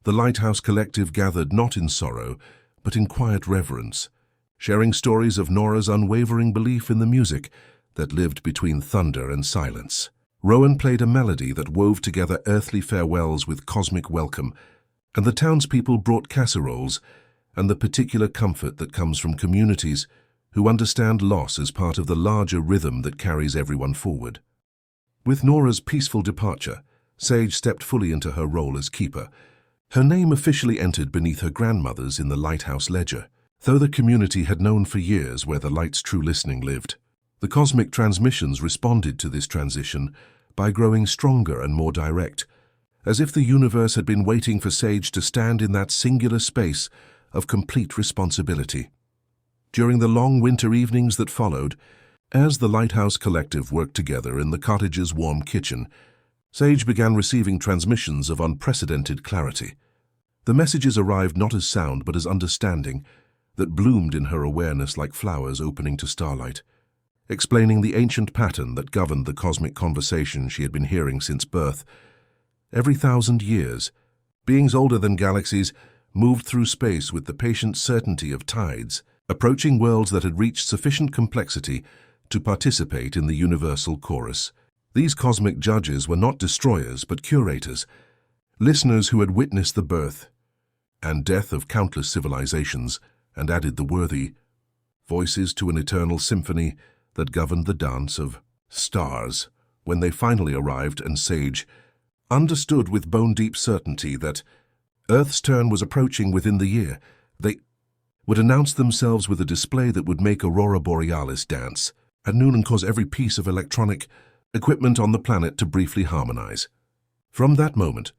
The Lighthouse Collective gathered not in sorrow, but in quiet reverence, sharing stories of Nora's unwavering belief in the music that lived between thunder and silence. Rowan played a melody that wove together earthly farewells with cosmic welcome, and the townspeople brought casseroles and the particular comfort that comes from communities who understand loss as part of the larger rhythm that carries everyone forward. With Nora's peaceful departure, Sage stepped fully into her role as keeper. Her name officially entered beneath her grandmother's in the lighthouse ledger, though the community had known for years where the light's true listening lived. The cosmic transmissions responded to this transition by growing stronger and more direct, as if the universe had been waiting for Sage to stand in that singular space of complete responsibility. During the long winter evenings that followed, as the Lighthouse Collective worked together in the cottage's warm kitchen, Sage began receiving transmissions of unprecedented clarity. The messages arrived not as sound but as understanding that bloomed in her awareness like flowers opening to starlight, explaining the ancient pattern that governed the cosmic conversation she had been hearing since birth. Every 1,000 years, beings older than galaxies moved through space with the patient certainty of tides, approaching worlds that had reached sufficient complexity to participate in the universal chorus. These cosmic judges were not destroyers but curators, listeners who had witnessed the birth and death of countless civilizations and added the worthy voices to an eternal symphony that governed the dance of stars. When they finally arrived and Sage understood with bone-deep certainty that Earth's turn was approaching within the year. They would announce themselves with a display that would make Aurora Borealis dance at noon and cause every piece of electronic equipment on the planet to briefly harmonize. From that moment,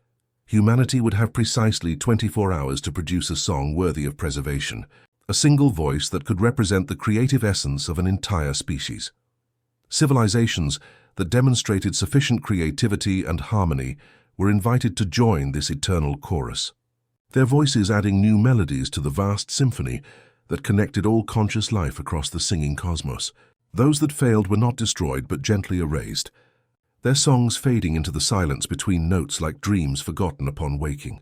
humanity would have precisely 24 hours to produce a song worthy of preservation, a single voice that could represent the creative essence of an entire species. Civilizations that demonstrated sufficient creativity and harmony were invited to join this eternal chorus, their voices adding new melodies to the vast symphony that connected all conscious life across the singing cosmos. Those that failed were not destroyed but gently erased, their songs fading into the silence between notes like dreams forgotten upon waking.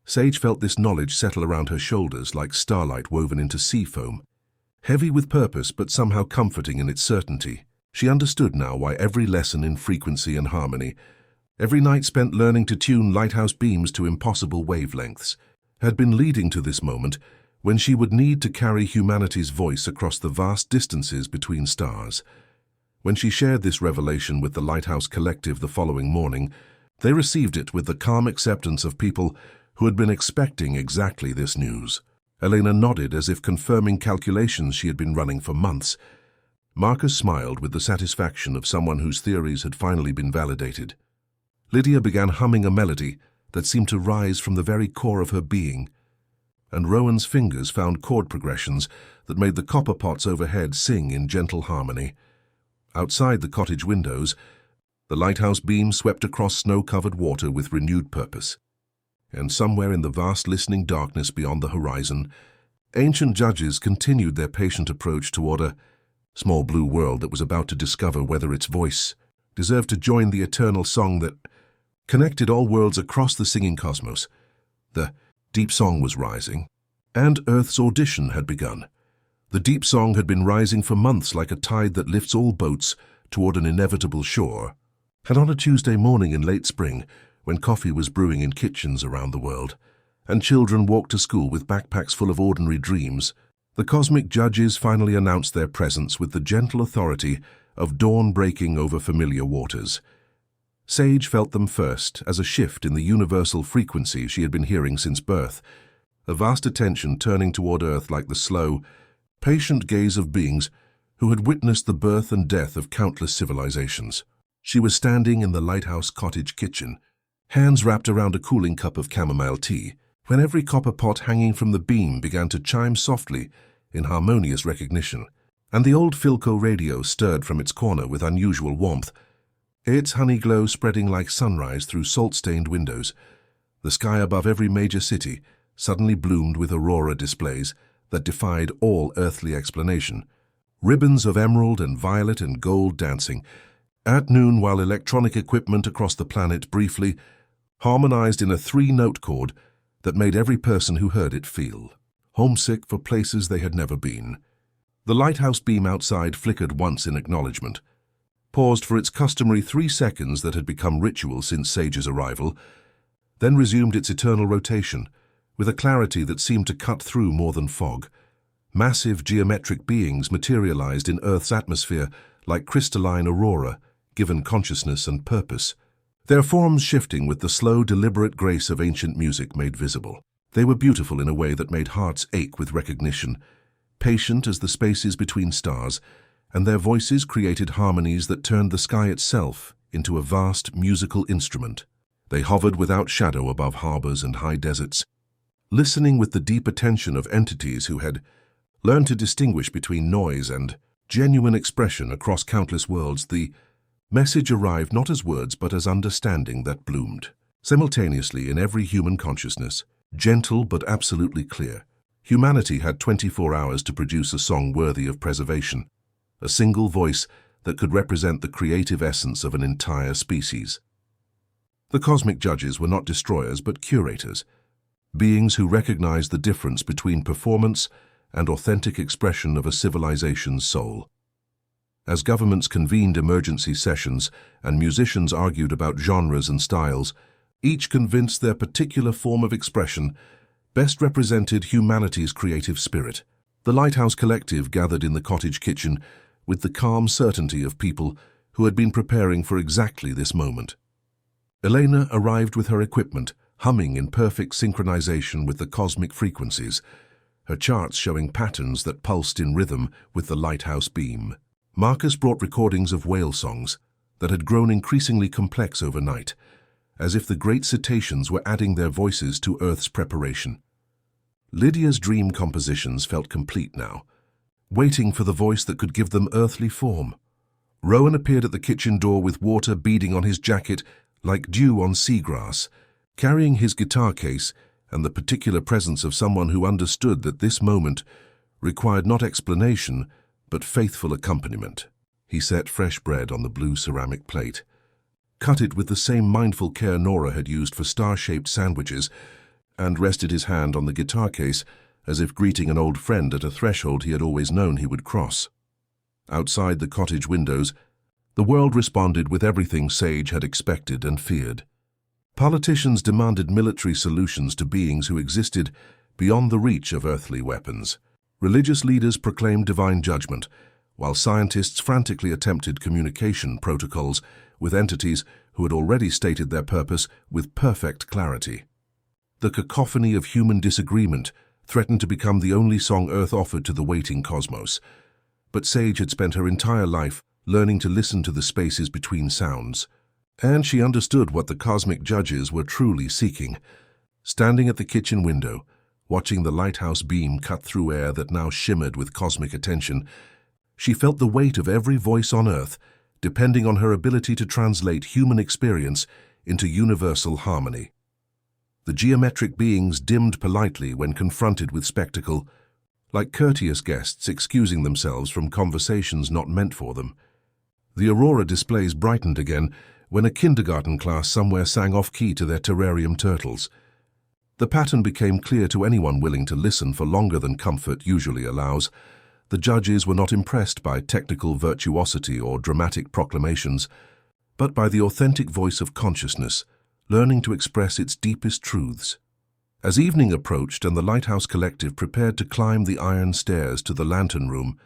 Sage felt this knowledge settle around her shoulders like starlight woven into sea foam, heavy with purpose but somehow comforting in its certainty. She understood now why every lesson in frequency and harmony, every night spent learning to tune lighthouse beams to impossible wavelengths, had been leading to this moment when she would need to carry humanity's voice across the vast distances between stars. When she shared this revelation with the Lighthouse Collective the following morning, they received it with the calm acceptance of people who had been expecting exactly this news. Elena nodded as if confirming calculations she had been running for months. Marcus smiled with the satisfaction of someone whose theories had finally been validated. Lydia began humming a melody that seemed to rise from the very core of her being, and Rowan's fingers found chord progressions that made the copper pots overhead sing in gentle harmony. Outside the cottage windows, the lighthouse beam swept across snow-covered water with renewed purpose. And somewhere in the vast listening darkness beyond the horizon, ancient judges continued their patient approach toward a small blue world that was about to discover whether its voice deserved to join the eternal song that connected all worlds across the singing cosmos. The deep song was rising, and Earth's audition had begun. The deep song had been rising for months like a tide that lifts all boats toward an inevitable shore. And on a Tuesday morning in late spring, when coffee was brewing in kitchens around the world, and children walked to school with backpacks full of ordinary dreams, the cosmic judges finally announced their presence with the gentle authority of dawn breaking over familiar waters. Sage felt them first as a shift in the universal frequency she had been hearing since birth, a vast attention turning toward Earth like the slow, patient gaze of beings who had witnessed the birth and death of countless civilizations. She was standing in the lighthouse cottage kitchen, hands wrapped around a cooling cup of chamomile tea, when every copper pot hanging from the beam began to chime softly in harmonious recognition, and the old Philco radio stirred from its corner with unusual warmth, its honey glow spreading like sunrise through salt-stained windows. The sky above every major city suddenly bloomed with aurora displays that defied all earthly explanation, ribbons of emerald and violet and gold dancing at noon, while electronic equipment across the planet briefly harmonized in a three-note chord that made every person who heard it feel homesick for places they had never been. The lighthouse beam outside flickered once in acknowledgement, paused for its customary 3 seconds that had become ritual since Sage's arrival, then resumed its eternal rotation, with a clarity that seemed to cut through more than fog. Massive geometric beings materialized in Earth's atmosphere like crystalline aurora, given consciousness and purpose, their forms shifting with the slow, deliberate grace of ancient music made visible. They were beautiful in a way that made hearts ache with recognition, patient as the spaces between stars, and their voices created harmonies that turned the sky itself into a vast musical instrument. They hovered without shadow above harbors and high deserts, listening with the deep attention of entities who had learned to distinguish between noise and genuine expression across countless worlds. The message arrived not as words but as understanding that bloomed simultaneously in every human consciousness, gentle but absolutely clear. Humanity had 24 hours to produce a song worthy of preservation, a single voice that could represent the creative essence of an entire species. The cosmic judges were not destroyers but curators, beings who recognized the difference between performance and authentic expression of a civilization's soul. As governments convened emergency sessions and musicians argued about genres and styles, each convinced their particular form of expression best represented humanity's creative spirit. The Lighthouse Collective gathered in the cottage kitchen with the calm certainty of people who had been preparing for exactly this moment. Elena arrived with her equipment, humming in perfect synchronization with the cosmic frequencies, her charts showing patterns that pulsed in rhythm with the lighthouse beam. Marcus brought recordings of whale songs that had grown increasingly complex overnight, as if the great cetaceans were adding their voices to Earth's preparation. Lydia's dream compositions felt complete now, waiting for the voice that could give them earthly form. Rowan appeared at the kitchen door with water beading on his jacket like dew on seagrass, carrying his guitar case and the particular presence of someone who understood that this moment required not explanation but faithful accompaniment. He set fresh bread on the blue ceramic plate, cut it with the same mindful care Nora had used for star-shaped sandwiches, and rested his hand on the guitar case as if greeting an old friend at a threshold he had always known he would cross. Outside the cottage windows, the world responded with everything Sage had expected and feared. Politicians demanded military solutions to beings who existed beyond the reach of earthly weapons. Religious leaders proclaimed divine judgment, while scientists frantically attempted communication protocols with entities who had already stated their purpose with perfect clarity. The cacophony of human disagreement threatened to become the only song Earth offered to the waiting cosmos. But Sage had spent her entire life learning to listen to the spaces between sounds, and she understood what the cosmic judges were truly seeking. Standing at the kitchen window, watching the lighthouse beam cut through air that now shimmered with cosmic attention, she felt the weight of every voice on Earth, depending on her ability to translate human experience into universal harmony. The geometric beings dimmed politely when confronted with spectacle, like courteous guests excusing themselves from conversations not meant for them. The aurora displays brightened again when a kindergarten class somewhere sang off-key to their terrarium turtles. The pattern became clear to anyone willing to listen for longer than comfort usually allows. The judges were not impressed by technical virtuosity or dramatic proclamations, but by the authentic voice of consciousness, learning to express its deepest truths. As evening approached and the Lighthouse Collective prepared to climb the iron stairs to the lantern room,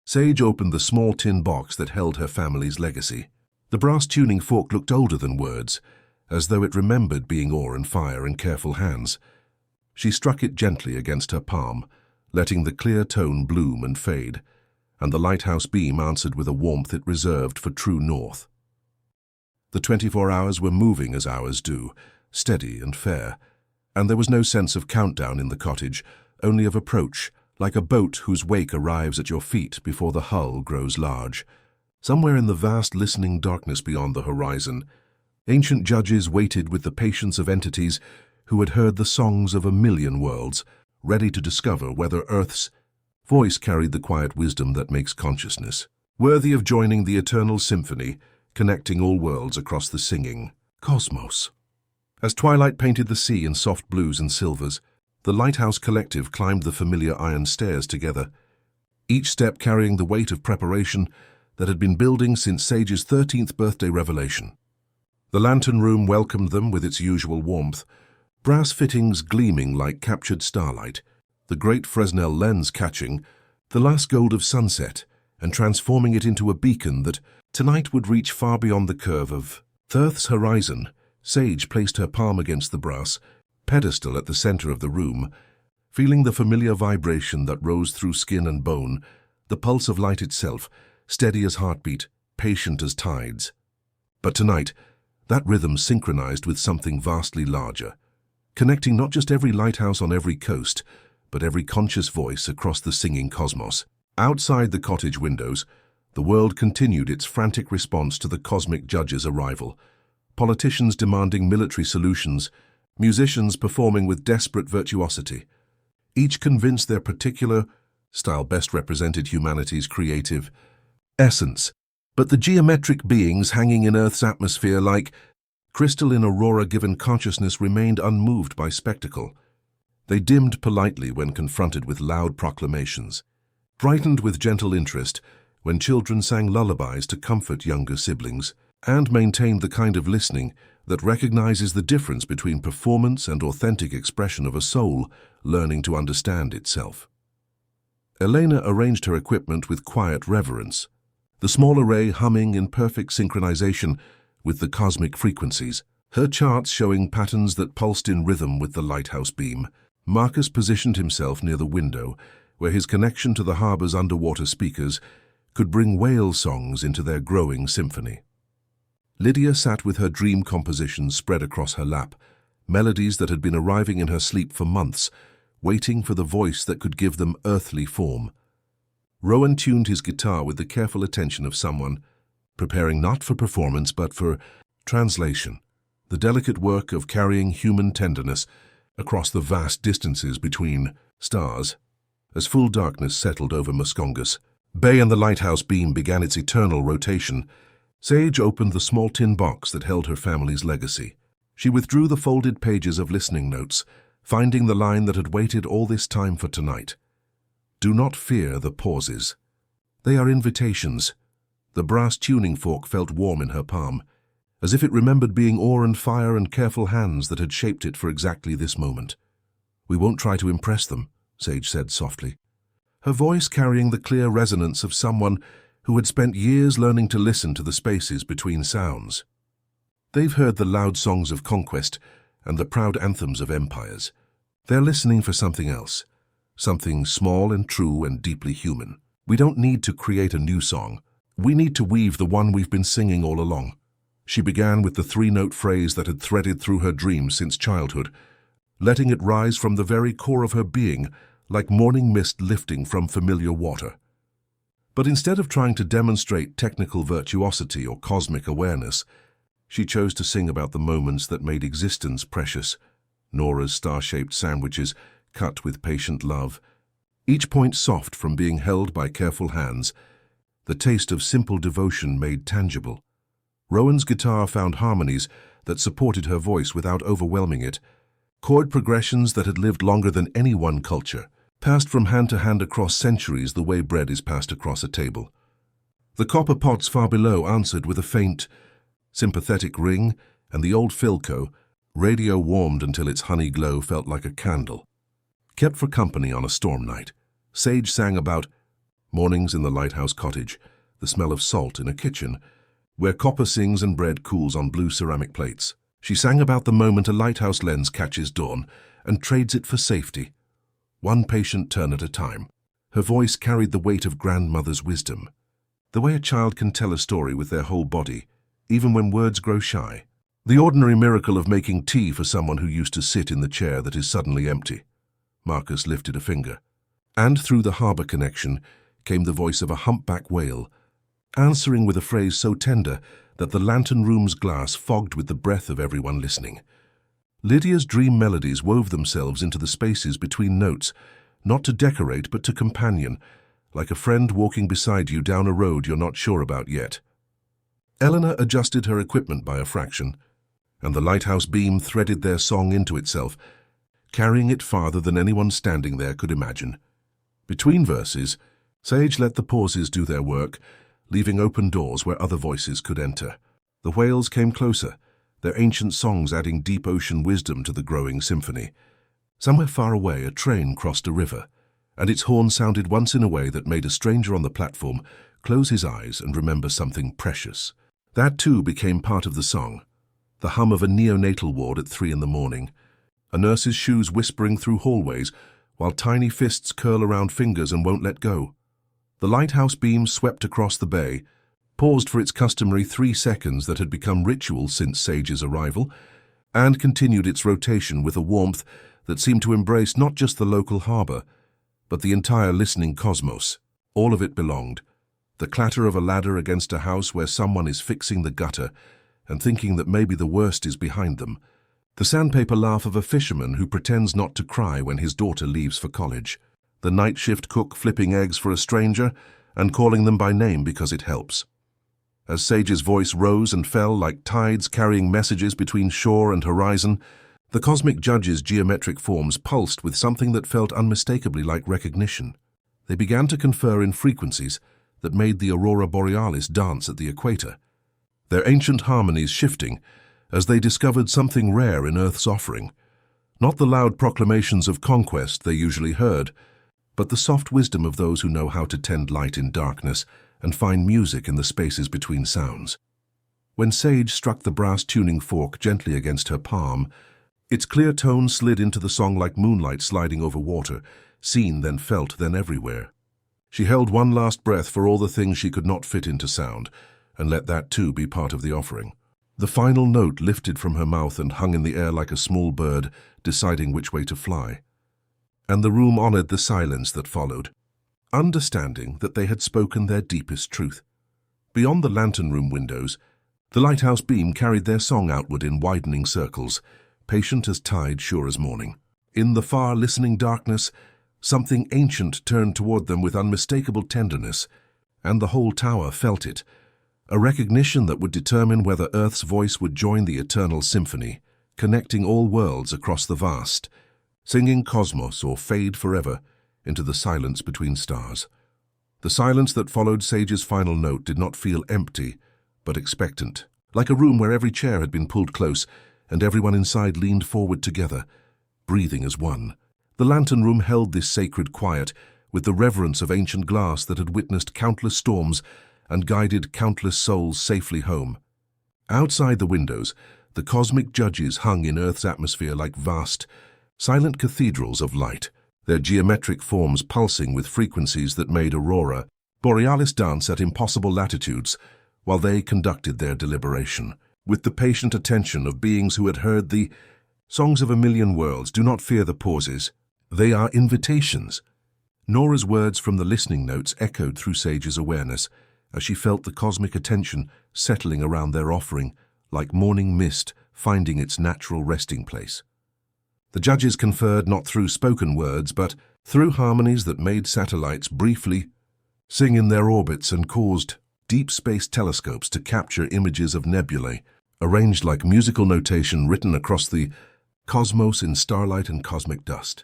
Sage opened the small tin box that held her family's legacy. The brass tuning fork looked older than words, as though it remembered being ore and fire in careful hands. She struck it gently against her palm, letting the clear tone bloom and fade, and the lighthouse beam answered with a warmth it reserved for true north. The 24 hours were moving as hours do, steady and fair, and there was no sense of countdown in the cottage, only of approach, like a boat whose wake arrives at your feet before the hull grows large. Somewhere in the vast listening darkness beyond the horizon, ancient judges waited with the patience of entities who had heard the songs of a million worlds, ready to discover whether Earth's voice carried the quiet wisdom that makes consciousness, worthy of joining the eternal symphony, connecting all worlds across the singing cosmos. As twilight painted the sea in soft blues and silvers, the Lighthouse Collective climbed the familiar iron stairs together, each step carrying the weight of preparation that had been building since Sage's 13th birthday revelation. The lantern room welcomed them with its usual warmth, brass fittings gleaming like captured starlight, the great Fresnel lens catching the last gold of sunset and transforming it into a beacon that tonight would reach far beyond the curve of Earth's horizon. Sage placed her palm against the brass pedestal at the center of the room, feeling the familiar vibration that rose through skin and bone, the pulse of light itself, steady as heartbeat, patient as tides. But tonight, that rhythm synchronized with something vastly larger, connecting not just every lighthouse on every coast, but every conscious voice across the singing cosmos. Outside the cottage windows, the world continued its frantic response to the cosmic judge's arrival, politicians demanding military solutions, musicians performing with desperate virtuosity, each convinced their particular style best represented humanity's creative essence. But the geometric beings hanging in Earth's atmosphere like crystal in aurora-given consciousness remained unmoved by spectacle. They dimmed politely when confronted with loud proclamations, brightened with gentle interest when children sang lullabies to comfort younger siblings, and maintained the kind of listening that recognizes the difference between performance and authentic expression of a soul learning to understand itself. Elena arranged her equipment with quiet reverence, the small array humming in perfect synchronization with the cosmic frequencies. her charts showing patterns that pulsed in rhythm with the lighthouse beam. Marcus positioned himself near the window, where his connection to the harbor's underwater speakers could bring whale songs into their growing symphony. Lydia sat with her dream compositions spread across her lap, melodies that had been arriving in her sleep for months, waiting for the voice that could give them earthly form. Rowan tuned his guitar with the careful attention of someone, preparing not for performance but for translation, the delicate work of carrying human tenderness across the vast distances between stars. As full darkness settled over Muscongas Bay and the lighthouse beam began its eternal rotation, Sage opened the small tin box that held her family's legacy. She withdrew the folded pages of listening notes, finding the line that had waited all this time for tonight. Do not fear the pauses. They are invitations. The brass tuning fork felt warm in her palm, as if it remembered being ore and fire and careful hands that had shaped it for exactly this moment. We won't try to impress them, Sage said softly, her voice carrying the clear resonance of someone who had spent years learning to listen to the spaces between sounds. They've heard the loud songs of conquest and the proud anthems of empires. They're listening for something else, something small and true and deeply human. We don't need to create a new song. We need to weave the one we've been singing all along. She began with the three-note phrase that had threaded through her dreams since childhood, letting it rise from the very core of her being, like morning mist lifting from familiar water. But instead of trying to demonstrate technical virtuosity or cosmic awareness, she chose to sing about the moments that made existence precious, Nora's star-shaped sandwiches cut with patient love, each point soft from being held by careful hands, the taste of simple devotion made tangible. Rowan's guitar found harmonies that supported her voice without overwhelming it, chord progressions that had lived longer than any one culture, passed from hand to hand across centuries the way bread is passed across a table. The copper pots far below answered with a faint, sympathetic ring, and the old Philco, radio warmed until its honey glow felt like a candle. Kept for company on a storm night, Sage sang about mornings in the lighthouse cottage, the smell of salt in a kitchen, where copper sings and bread cools on blue ceramic plates. She sang about the moment a lighthouse lens catches dawn and trades it for safety, one patient turn at a time. Her voice carried the weight of grandmother's wisdom, the way a child can tell a story with their whole body, even when words grow shy. The ordinary miracle of making tea for someone who used to sit in the chair that is suddenly empty. Marcus lifted a finger. And through the harbor connection came the voice of a humpback whale, answering with a phrase so tender that the lantern room's glass fogged with the breath of everyone listening. Lydia's dream melodies wove themselves into the spaces between notes, not to decorate but to companion, like a friend walking beside you down a road you're not sure about yet. Eleanor adjusted her equipment by a fraction, and the lighthouse beam threaded their song into itself, carrying it farther than anyone standing there could imagine. Between verses, Sage let the pauses do their work, leaving open doors where other voices could enter. The whales came closer, their ancient songs adding deep ocean wisdom to the growing symphony. Somewhere far away, a train crossed a river, and its horn sounded once in a way that made a stranger on the platform close his eyes and remember something precious. That too became part of the song, the hum of a neonatal ward at 3 a.m, a nurse's shoes whispering through hallways while tiny fists curl around fingers and won't let go. The lighthouse beam swept across the bay, paused for its customary 3 seconds that had become ritual since Sage's arrival, and continued its rotation with a warmth that seemed to embrace not just the local harbor, but the entire listening cosmos. All of it belonged. The clatter of a ladder against a house where someone is fixing the gutter and thinking that maybe the worst is behind them. The sandpaper laugh of a fisherman who pretends not to cry when his daughter leaves for college. The night shift cook flipping eggs for a stranger and calling them by name because it helps. As Sage's voice rose and fell like tides carrying messages between shore and horizon, the cosmic judge's geometric forms pulsed with something that felt unmistakably like recognition. They began to confer in frequencies that made the aurora borealis dance at the equator, their ancient harmonies shifting as they discovered something rare in Earth's offering. Not the loud proclamations of conquest they usually heard, but the soft wisdom of those who know how to tend light in darkness and find music in the spaces between sounds. When Sage struck the brass tuning fork gently against her palm, its clear tone slid into the song like moonlight sliding over water, seen, then felt, then everywhere. She held one last breath for all the things she could not fit into sound, and let that too be part of the offering. The final note lifted from her mouth and hung in the air like a small bird deciding which way to fly. And the room honored the silence that followed, understanding that they had spoken their deepest truth. Beyond the lantern room windows, the lighthouse beam carried their song outward in widening circles, patient as tide, sure as morning. In the far listening darkness, something ancient turned toward them with unmistakable tenderness, and the whole tower felt it, a recognition that would determine whether Earth's voice would join the eternal symphony, connecting all worlds across the vast, singing cosmos or fade forever into the silence between stars. The silence that followed Sage's final note did not feel empty, but expectant, like a room where every chair had been pulled close and everyone inside leaned forward together, breathing as one. The lantern room held this sacred quiet with the reverence of ancient glass that had witnessed countless storms and guided countless souls safely home. Outside the windows, the cosmic judges hung in Earth's atmosphere like vast, silent cathedrals of light, their geometric forms pulsing with frequencies that made aurora borealis dance at impossible latitudes, while they conducted their deliberation. With the patient attention of beings who had heard the songs of a million worlds, do not fear the pauses. They are invitations. Nora's words from the listening notes echoed through Sage's awareness as she felt the cosmic attention settling around their offering, like morning mist finding its natural resting place. The judges conferred not through spoken words, but through harmonies that made satellites briefly sing in their orbits and caused deep space telescopes to capture images of nebulae, arranged like musical notation written across the cosmos in starlight and cosmic dust.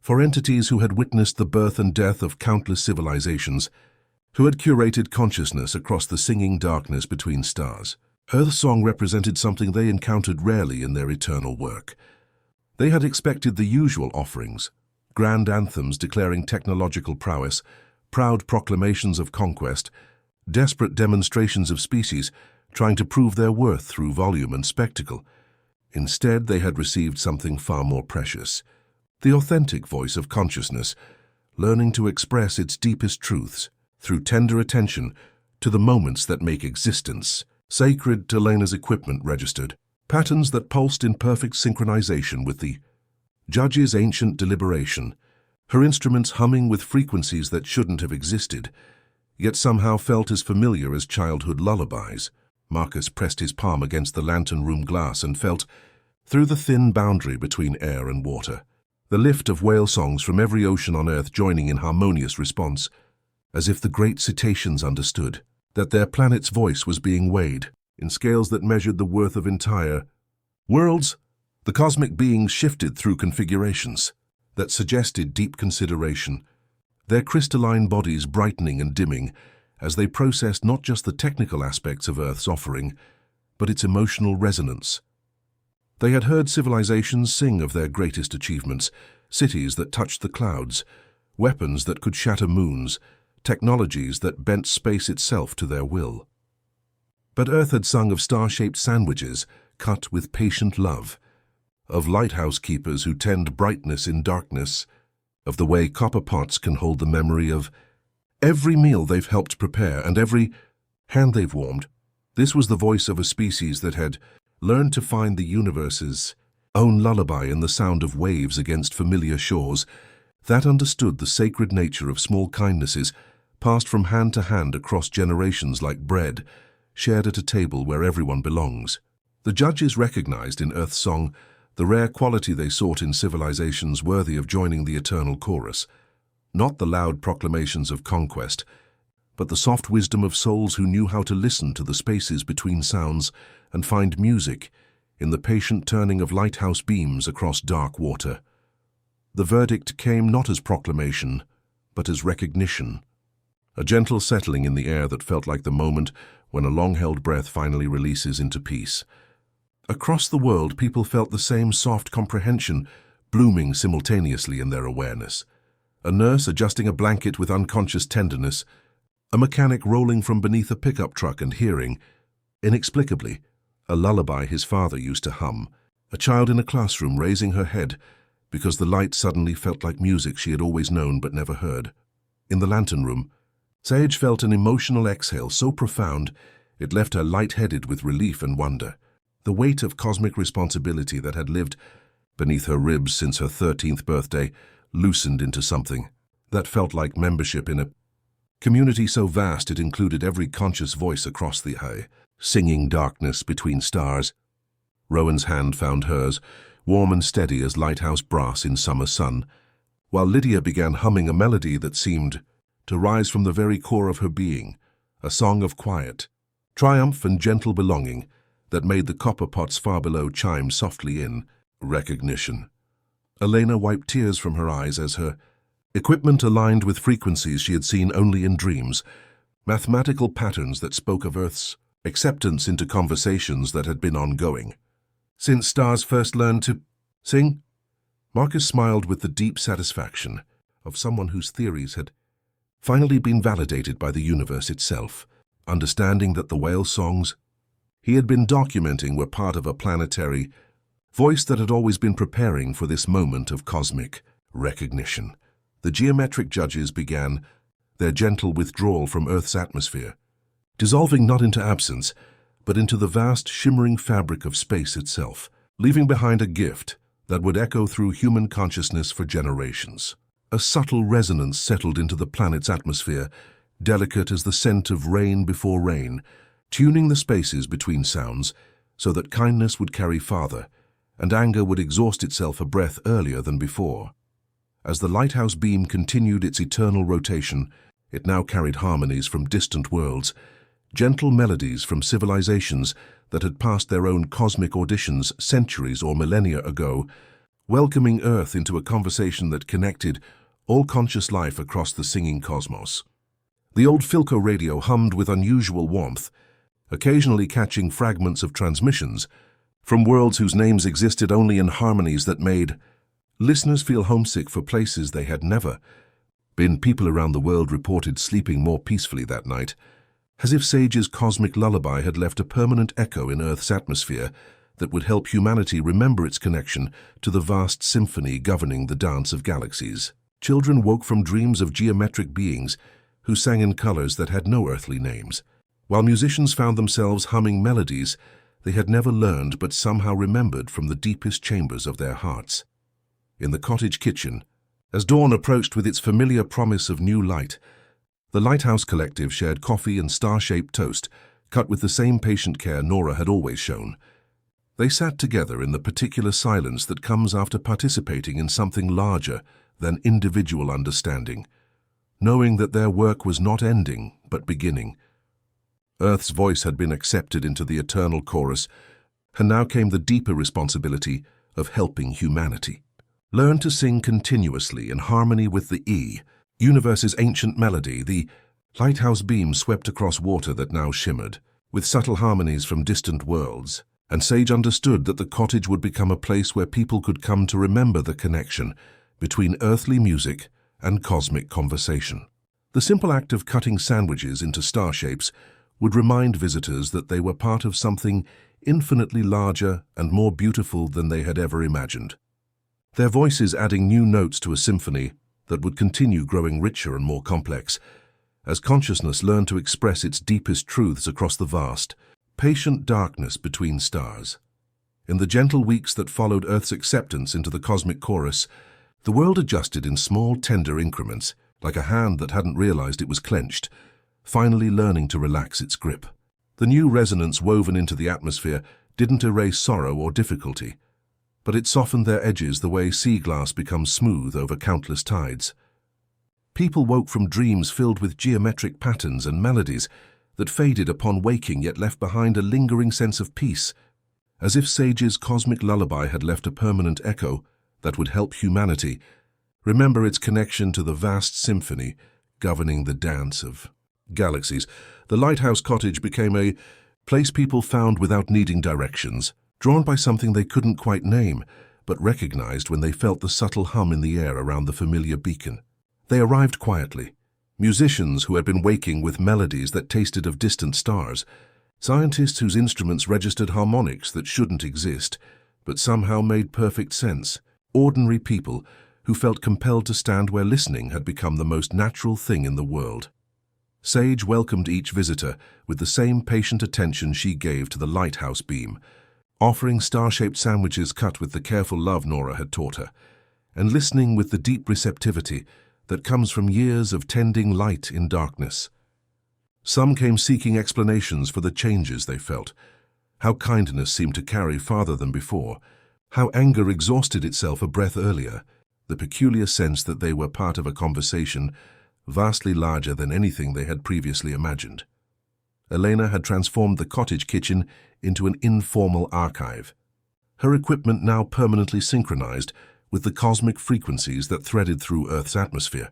For entities who had witnessed the birth and death of countless civilizations, who had curated consciousness across the singing darkness between stars, Earth's song represented something they encountered rarely in their eternal work. They had expected the usual offerings, grand anthems declaring technological prowess, proud proclamations of conquest, desperate demonstrations of species trying to prove their worth through volume and spectacle. Instead, they had received something far more precious, the authentic voice of consciousness, learning to express its deepest truths through tender attention to the moments that make existence sacred. To Lena's equipment registered patterns that pulsed in perfect synchronization with the judge's ancient deliberation, her instruments humming with frequencies that shouldn't have existed, yet somehow felt as familiar as childhood lullabies. Marcus pressed his palm against the lantern room glass and felt, through the thin boundary between air and water, the lift of whale songs from every ocean on Earth joining in harmonious response, as if the great cetaceans understood that their planet's voice was being weighed in scales that measured the worth of entire worlds. The cosmic beings shifted through configurations that suggested deep consideration, their crystalline bodies brightening and dimming as they processed not just the technical aspects of Earth's offering, but its emotional resonance. They had heard civilizations sing of their greatest achievements, cities that touched the clouds, weapons that could shatter moons, technologies that bent space itself to their will. But Earth had sung of star-shaped sandwiches cut with patient love, of lighthouse keepers who tend brightness in darkness, of the way copper pots can hold the memory of every meal they've helped prepare and every hand they've warmed. This was the voice of a species that had learned to find the universe's own lullaby in the sound of waves against familiar shores, that understood the sacred nature of small kindnesses passed from hand to hand across generations like bread, shared at a table where everyone belongs. The judges recognized in Earth's song the rare quality they sought in civilizations worthy of joining the eternal chorus, not the loud proclamations of conquest, but the soft wisdom of souls who knew how to listen to the spaces between sounds and find music in the patient turning of lighthouse beams across dark water. The verdict came not as proclamation, but as recognition, a gentle settling in the air that felt like the moment when a long-held breath finally releases into peace. Across the world, people felt the same soft comprehension blooming simultaneously in their awareness. A nurse adjusting a blanket with unconscious tenderness, a mechanic rolling from beneath a pickup truck and hearing, Inexplicably, a lullaby his father used to hum, a child in a classroom raising her head because the light suddenly felt like music she had always known but never heard. In the lantern room, Sage felt an emotional exhale so profound it left her lightheaded with relief and wonder. The weight of cosmic responsibility that had lived beneath her ribs since her 13th birthday loosened into something that felt like membership in a community so vast it included every conscious voice across the eye, singing darkness between stars. Rowan's hand found hers, warm and steady as lighthouse brass in summer sun, while Lydia began humming a melody that seemed to rise from the very core of her being, a song of quiet, triumph and gentle belonging that made the copper pots far below chime softly in recognition. Elena wiped tears from her eyes as her equipment aligned with frequencies she had seen only in dreams, mathematical patterns that spoke of Earth's acceptance into conversations that had been ongoing. Since stars first learned to sing, Marcus smiled with the deep satisfaction of someone whose theories had finally been validated by the universe itself, understanding that the whale songs he had been documenting were part of a planetary voice that had always been preparing for this moment of cosmic recognition. The geometric judges began their gentle withdrawal from Earth's atmosphere, dissolving not into absence, but into the vast shimmering fabric of space itself, leaving behind a gift that would echo through human consciousness for generations. A subtle resonance settled into the planet's atmosphere, delicate as the scent of rain before rain, tuning the spaces between sounds so that kindness would carry farther and anger would exhaust itself a breath earlier than before. As the lighthouse beam continued its eternal rotation, it now carried harmonies from distant worlds, gentle melodies from civilizations that had passed their own cosmic auditions centuries or millennia ago, welcoming Earth into a conversation that connected all conscious life across the singing cosmos. The old Philco radio hummed with unusual warmth, occasionally catching fragments of transmissions from worlds whose names existed only in harmonies that made listeners feel homesick for places they had never been. People around the world reported sleeping more peacefully that night, as if Sage's cosmic lullaby had left a permanent echo in Earth's atmosphere that would help humanity remember its connection to the vast symphony governing the dance of galaxies. Children woke from dreams of geometric beings who sang in colors that had no earthly names, while musicians found themselves humming melodies they had never learned but somehow remembered from the deepest chambers of their hearts. In the cottage kitchen, as dawn approached with its familiar promise of new light, the Lighthouse Collective shared coffee and star-shaped toast, cut with the same patient care Nora had always shown. They sat together in the particular silence that comes after participating in something larger than individual understanding, knowing that their work was not ending but beginning. Earth's voice had been accepted into the eternal chorus, and now came the deeper responsibility of helping humanity learn to sing continuously in harmony with the universe's ancient melody. The lighthouse beam swept across water that now shimmered, with subtle harmonies from distant worlds, and Sage understood that the cottage would become a place where people could come to remember the connection between earthly music and cosmic conversation. The simple act of cutting sandwiches into star shapes would remind visitors that they were part of something infinitely larger and more beautiful than they had ever imagined. Their voices adding new notes to a symphony that would continue growing richer and more complex, as consciousness learned to express its deepest truths across the vast, patient darkness between stars. In the gentle weeks that followed Earth's acceptance into the cosmic chorus, the world adjusted in small, tender increments, like a hand that hadn't realized it was clenched, finally learning to relax its grip. The new resonance woven into the atmosphere didn't erase sorrow or difficulty, but it softened their edges the way sea glass becomes smooth over countless tides. People woke from dreams filled with geometric patterns and melodies that faded upon waking yet left behind a lingering sense of peace, as if Sage's cosmic lullaby had left a permanent echo that would help humanity remember its connection to the vast symphony governing the dance of galaxies. The lighthouse cottage became a place people found without needing directions, drawn by something they couldn't quite name, but recognized when they felt the subtle hum in the air around the familiar beacon. They arrived quietly, musicians who had been waking with melodies that tasted of distant stars, Scientists whose instruments registered harmonics that shouldn't exist, but somehow made perfect sense. Ordinary people who felt compelled to stand where listening had become the most natural thing in the world. Sage welcomed each visitor with the same patient attention she gave to the lighthouse beam, offering star-shaped sandwiches cut with the careful love Nora had taught her, and listening with the deep receptivity that comes from years of tending light in darkness. Some came seeking explanations for the changes they felt, how kindness seemed to carry farther than before, how anger exhausted itself a breath earlier, the peculiar sense that they were part of a conversation vastly larger than anything they had previously imagined. Elena had transformed the cottage kitchen into an informal archive, her equipment now permanently synchronized with the cosmic frequencies that threaded through Earth's atmosphere.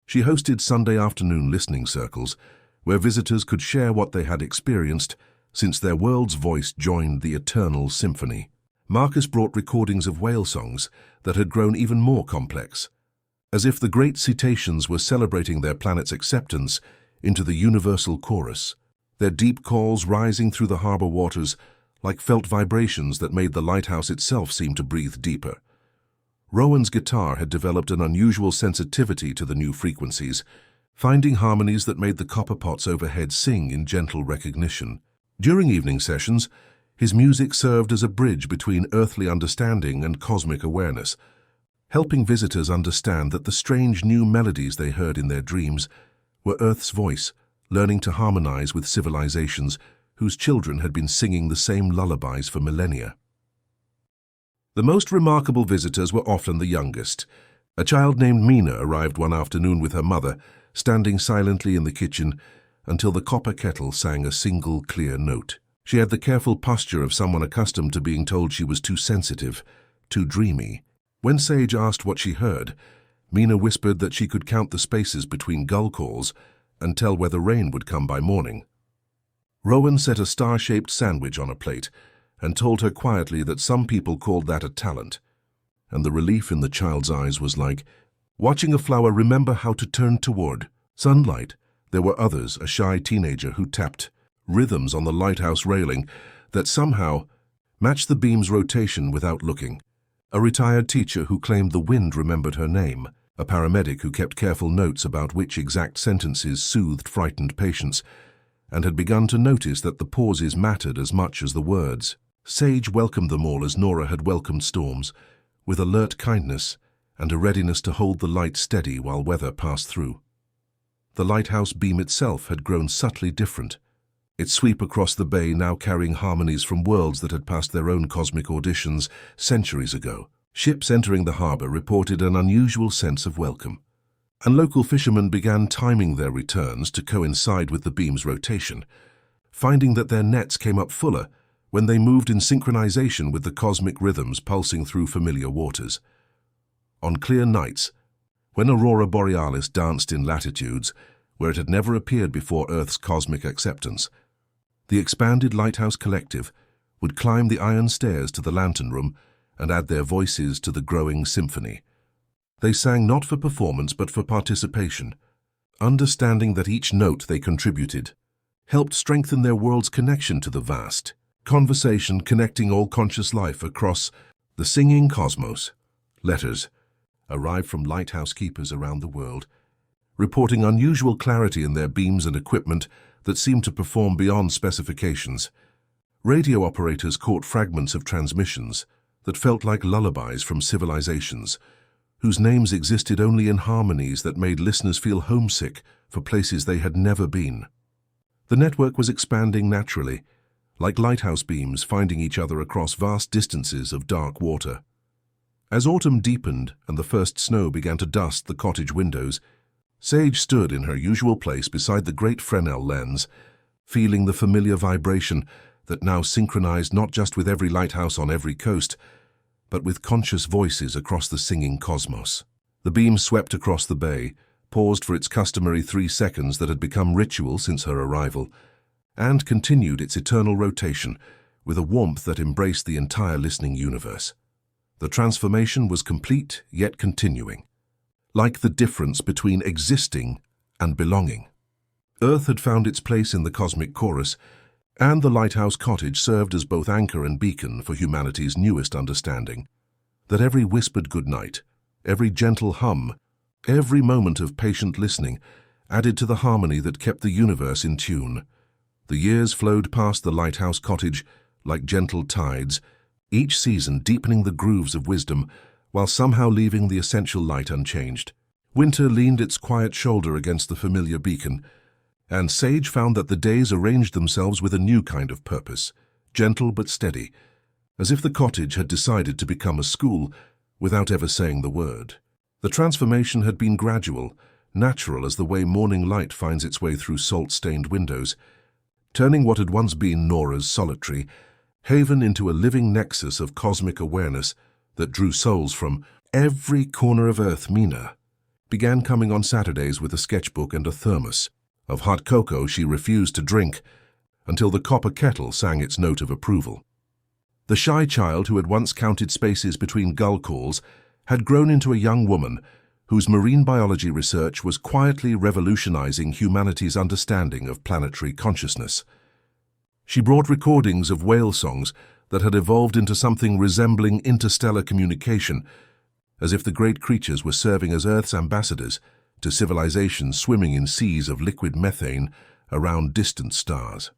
She hosted Sunday afternoon listening circles, where visitors could share what they had experienced since their world's voice joined the eternal symphony. Marcus brought recordings of whale songs that had grown even more complex, as if the great cetaceans were celebrating their planet's acceptance into the universal chorus, their deep calls rising through the harbor waters like felt vibrations that made the lighthouse itself seem to breathe deeper. Rowan's guitar had developed an unusual sensitivity to the new frequencies, finding harmonies that made the copper pots overhead sing in gentle recognition. During evening sessions, his music served as a bridge between earthly understanding and cosmic awareness, helping visitors understand that the strange new melodies they heard in their dreams were Earth's voice, learning to harmonize with civilizations whose children had been singing the same lullabies for millennia. The most remarkable visitors were often the youngest. A child named Mina arrived one afternoon with her mother, standing silently in the kitchen until the copper kettle sang a single clear note. She had the careful posture of someone accustomed to being told she was too sensitive, too dreamy. When Sage asked what she heard, Mina whispered that she could count the spaces between gull calls and tell whether rain would come by morning. Rowan set a star-shaped sandwich on a plate and told her quietly that some people called that a talent, and the relief in the child's eyes was like watching a flower remember how to turn toward sunlight. There were others, a shy teenager who tapped rhythms on the lighthouse railing that somehow matched the beam's rotation without looking, a retired teacher who claimed the wind remembered her name, a paramedic who kept careful notes about which exact sentences soothed frightened patients, and had begun to notice that the pauses mattered as much as the words. Sage welcomed them all as Nora had welcomed storms, with alert kindness and a readiness to hold the light steady while weather passed through. The lighthouse beam itself had grown subtly different, its sweep across the bay now carrying harmonies from worlds that had passed their own cosmic auditions centuries ago. Ships entering the harbor reported an unusual sense of welcome, and local fishermen began timing their returns to coincide with the beam's rotation, finding that their nets came up fuller when they moved in synchronization with the cosmic rhythms pulsing through familiar waters. On clear nights, when aurora borealis danced in latitudes where it had never appeared before Earth's cosmic acceptance, the expanded Lighthouse Collective would climb the iron stairs to the lantern room and add their voices to the growing symphony. They sang not for performance but for participation, understanding that each note they contributed helped strengthen their world's connection to the vast. Conversation connecting all conscious life across the singing cosmos. Letters arrived from lighthouse keepers around the world, reporting unusual clarity in their beams and equipment that seemed to perform beyond specifications. Radio operators caught fragments of transmissions that felt like lullabies from civilizations, whose names existed only in harmonies that made listeners feel homesick for places they had never been. The network was expanding naturally, like lighthouse beams finding each other across vast distances of dark water. As autumn deepened and the first snow began to dust the cottage windows, Sage stood in her usual place beside the great Fresnel lens, feeling the familiar vibration that now synchronized not just with every lighthouse on every coast, but with conscious voices across the singing cosmos. The beam swept across the bay, paused for its customary 3 seconds that had become ritual since her arrival, and continued its eternal rotation with a warmth that embraced the entire listening universe. The transformation was complete yet continuing, like the difference between existing and belonging. Earth had found its place in the cosmic chorus, And the lighthouse cottage served as both anchor and beacon for humanity's newest understanding, that every whispered goodnight, every gentle hum, every moment of patient listening added to the harmony that kept the universe in tune. The years flowed past the lighthouse cottage like gentle tides, each season deepening the grooves of wisdom while somehow leaving the essential light unchanged. Winter leaned its quiet shoulder against the familiar beacon, and Sage found that the days arranged themselves with a new kind of purpose, gentle but steady, as if the cottage had decided to become a school without ever saying the word. The transformation had been gradual, natural as the way morning light finds its way through salt-stained windows, turning what had once been Nora's solitary haven into a living nexus of cosmic awareness that drew souls from every corner of Earth. Mina began coming on Saturdays with a sketchbook and a thermos. Of hot cocoa she refused to drink until the copper kettle sang its note of approval. The shy child who had once counted spaces between gull calls had grown into a young woman whose marine biology research was quietly revolutionizing humanity's understanding of planetary consciousness. She brought recordings of whale songs that had evolved into something resembling interstellar communication, as if the great creatures were serving as Earth's ambassadors to civilizations swimming in seas of liquid methane around distant stars.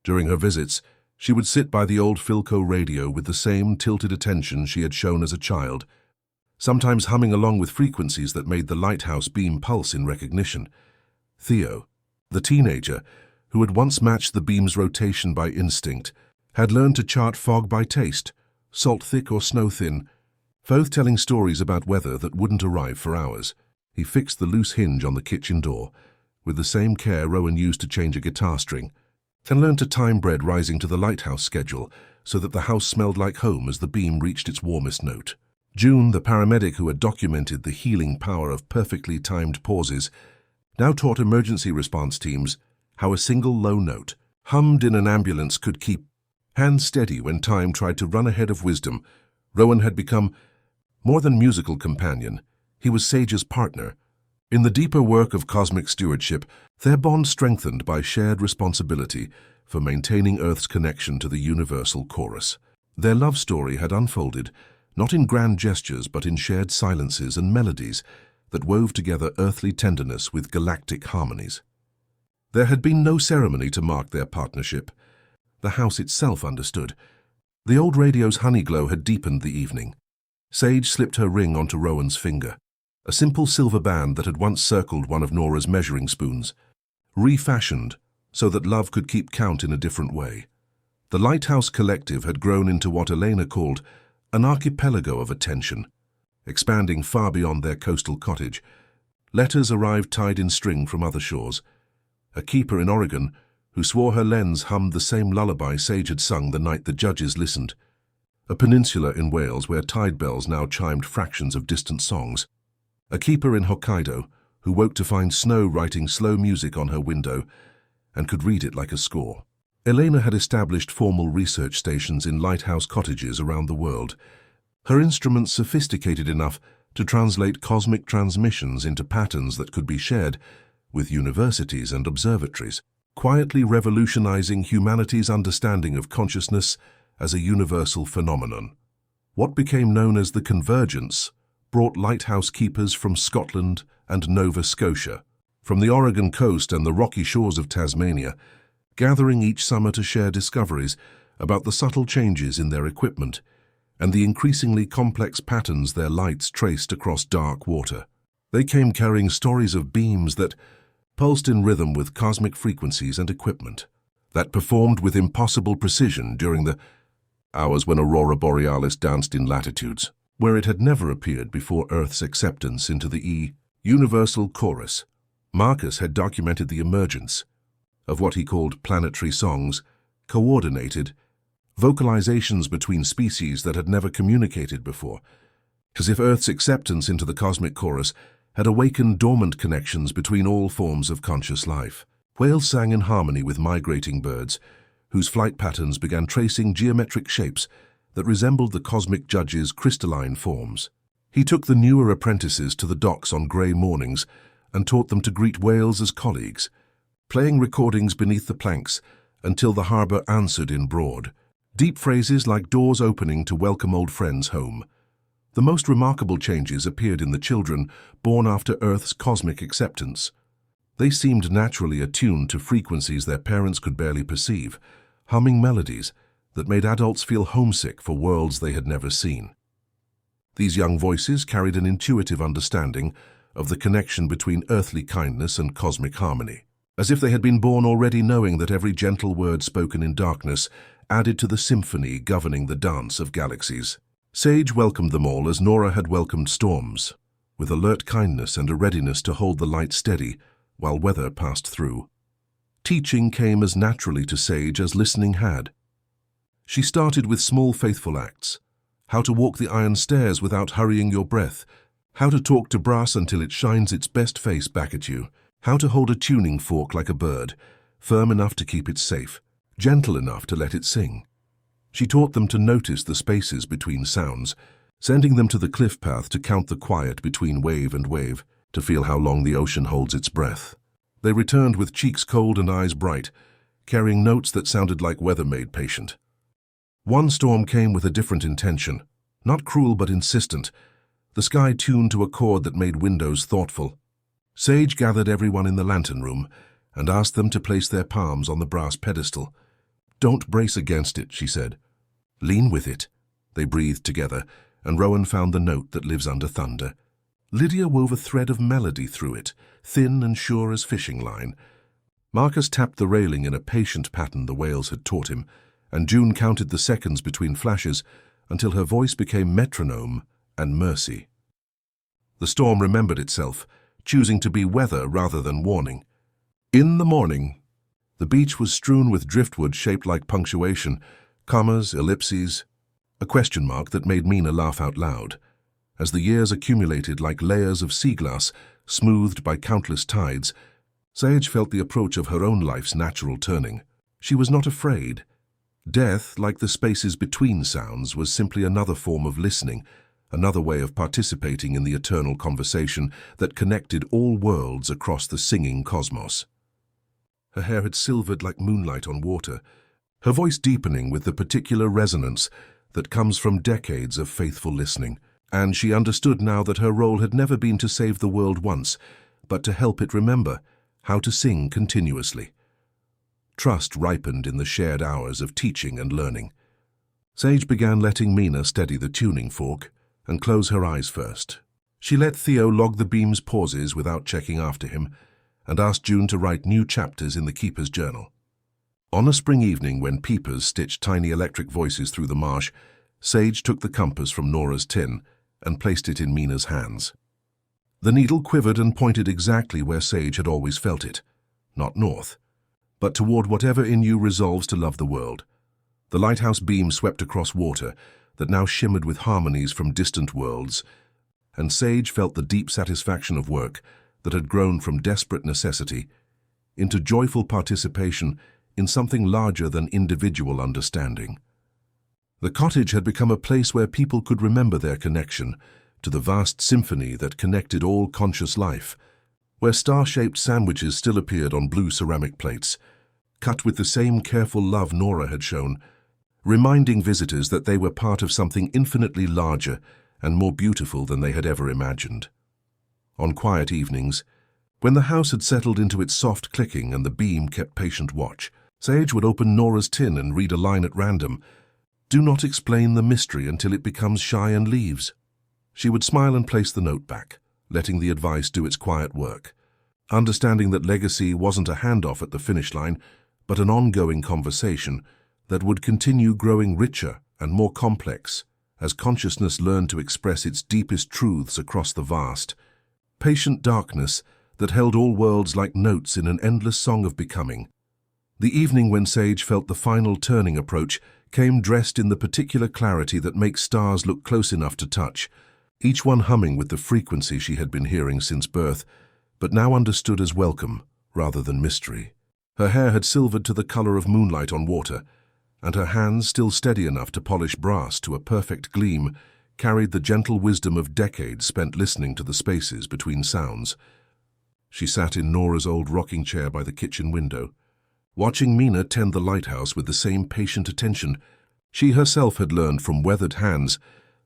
During her visits, she would sit by the old Philco radio with the same tilted attention she had shown as a child, sometimes humming along with frequencies that made the lighthouse beam pulse in recognition. Theo, the teenager, who had once matched the beam's rotation by instinct, had learned to chart fog by taste, salt thick or snow thin, both telling stories about weather that wouldn't arrive for hours. He fixed the loose hinge on the kitchen door, with the same care Rowan used to change a guitar string, and learned to time bread rising to the lighthouse schedule so that the house smelled like home as the beam reached its warmest note. June, the paramedic who had documented the healing power of perfectly timed pauses, now taught emergency response teams how a single low note, hummed in an ambulance, could keep hands steady when time tried to run ahead of wisdom. Rowan had become more than musical companion. He was Sage's partner. In the deeper work of cosmic stewardship, their bond strengthened by shared responsibility for maintaining Earth's connection to the universal chorus. Their love story had unfolded, not in grand gestures but in shared silences and melodies that wove together earthly tenderness with galactic harmonies. There had been no ceremony to mark their partnership. The house itself understood. The old radio's honeyglow had deepened the evening. Sage slipped her ring onto Rowan's finger, a simple silver band that had once circled one of Nora's measuring spoons, refashioned so that love could keep count in a different way. The Lighthouse Collective had grown into what Elena called an archipelago of attention, expanding far beyond their coastal cottage. Letters arrived tied in string from other shores. A keeper in Oregon, who swore her lens hummed the same lullaby Sage had sung the night the judges listened. A peninsula in Wales where tide bells now chimed fractions of distant songs. A keeper in Hokkaido, who woke to find snow writing slow music on her window and could read it like a score. Elena had established formal research stations in lighthouse cottages around the world, her instruments sophisticated enough to translate cosmic transmissions into patterns that could be shared with universities and observatories, quietly revolutionizing humanity's understanding of consciousness as a universal phenomenon. What became known as the Convergence brought lighthouse keepers from Scotland and Nova Scotia, from the Oregon coast and the rocky shores of Tasmania, gathering each summer to share discoveries about the subtle changes in their equipment and the increasingly complex patterns their lights traced across dark water. They came carrying stories of beams that pulsed in rhythm with cosmic frequencies and equipment, that performed with impossible precision during the hours when Aurora Borealis danced in latitudes where it had never appeared before Earth's acceptance into the universal chorus. Marcus had documented the emergence of what he called planetary songs, coordinated vocalizations between species that had never communicated before, as if Earth's acceptance into the cosmic chorus had awakened dormant connections between all forms of conscious life. Whales sang in harmony with migrating birds, whose flight patterns began tracing geometric shapes that resembled the cosmic judge's crystalline forms. He took the newer apprentices to the docks on grey mornings and taught them to greet whales as colleagues, playing recordings beneath the planks until the harbor answered in broad. Deep phrases like doors opening to welcome old friends home. The most remarkable changes appeared in the children born after Earth's cosmic acceptance. They seemed naturally attuned to frequencies their parents could barely perceive, humming melodies that made adults feel homesick for worlds they had never seen. These young voices carried an intuitive understanding of the connection between earthly kindness and cosmic harmony, as if they had been born already knowing that every gentle word spoken in darkness added to the symphony governing the dance of galaxies. Sage welcomed them all as Nora had welcomed storms, with alert kindness and a readiness to hold the light steady while weather passed through. Teaching came as naturally to Sage as listening had. She started with small faithful acts: how to walk the iron stairs without hurrying your breath, how to talk to brass until it shines its best face back at you, how to hold a tuning fork like a bird, firm enough to keep it safe, gentle enough to let it sing. She taught them to notice the spaces between sounds, sending them to the cliff path to count the quiet between wave and wave, to feel how long the ocean holds its breath. They returned with cheeks cold and eyes bright, carrying notes that sounded like weather made patient. One storm came with a different intention, not cruel but insistent, the sky tuned to a chord that made windows thoughtful. Sage gathered everyone in the lantern room and asked them to place their palms on the brass pedestal. "Don't brace against it," she said. "Lean with it." They breathed together, and Rowan found the note that lives under thunder. Lydia wove a thread of melody through it, thin and sure as fishing line. Marcus tapped the railing in a patient pattern the whales had taught him, and June counted the seconds between flashes until her voice became metronome and mercy. The storm remembered itself, choosing to be weather rather than warning. In the morning, the beach was strewn with driftwood shaped like punctuation, commas, ellipses, a question mark that made Mina laugh out loud. As the years accumulated like layers of sea glass, smoothed by countless tides, Sage felt the approach of her own life's natural turning. She was not afraid. Death, like the spaces between sounds, was simply another form of listening, another way of participating in the eternal conversation that connected all worlds across the singing cosmos. Her hair had silvered like moonlight on water, her voice deepening with the particular resonance that comes from decades of faithful listening. And she understood now that her role had never been to save the world once, but to help it remember how to sing continuously. Trust ripened in the shared hours of teaching and learning. Sage began letting Mina steady the tuning fork and close her eyes first. She let Theo log the beam's pauses without checking after him, and asked June to write new chapters in the Keeper's journal. On a spring evening when peepers stitched tiny electric voices through the marsh, Sage took the compass from Nora's tin and placed it in Mina's hands. The needle quivered and pointed exactly where Sage had always felt it, not north, but toward whatever in you resolves to love the world. The lighthouse beam swept across water that now shimmered with harmonies from distant worlds, and Sage felt the deep satisfaction of work that had grown from desperate necessity into joyful participation in something larger than individual understanding. The cottage had become a place where people could remember their connection to the vast symphony that connected all conscious life, where star-shaped sandwiches still appeared on blue ceramic plates, cut with the same careful love Nora had shown, reminding visitors that they were part of something infinitely larger and more beautiful than they had ever imagined. On quiet evenings, when the house had settled into its soft clicking and the beam kept patient watch, Sage would open Nora's tin and read a line at random. "Do not explain the mystery until it becomes shy and leaves." She would smile and place the note back, letting the advice do its quiet work, understanding that legacy wasn't a handoff at the finish line, but an ongoing conversation that would continue growing richer and more complex as consciousness learned to express its deepest truths across the vast, patient darkness that held all worlds like notes in an endless song of becoming. The evening when Sage felt the final turning approach came dressed in the particular clarity that makes stars look close enough to touch, each one humming with the frequency she had been hearing since birth, but now understood as welcome rather than mystery. Her hair had silvered to the color of moonlight on water, and her hands, still steady enough to polish brass to a perfect gleam, carried the gentle wisdom of decades spent listening to the spaces between sounds. She sat in Nora's old rocking chair by the kitchen window, watching Mina tend the lighthouse with the same patient attention she herself had learned from weathered hands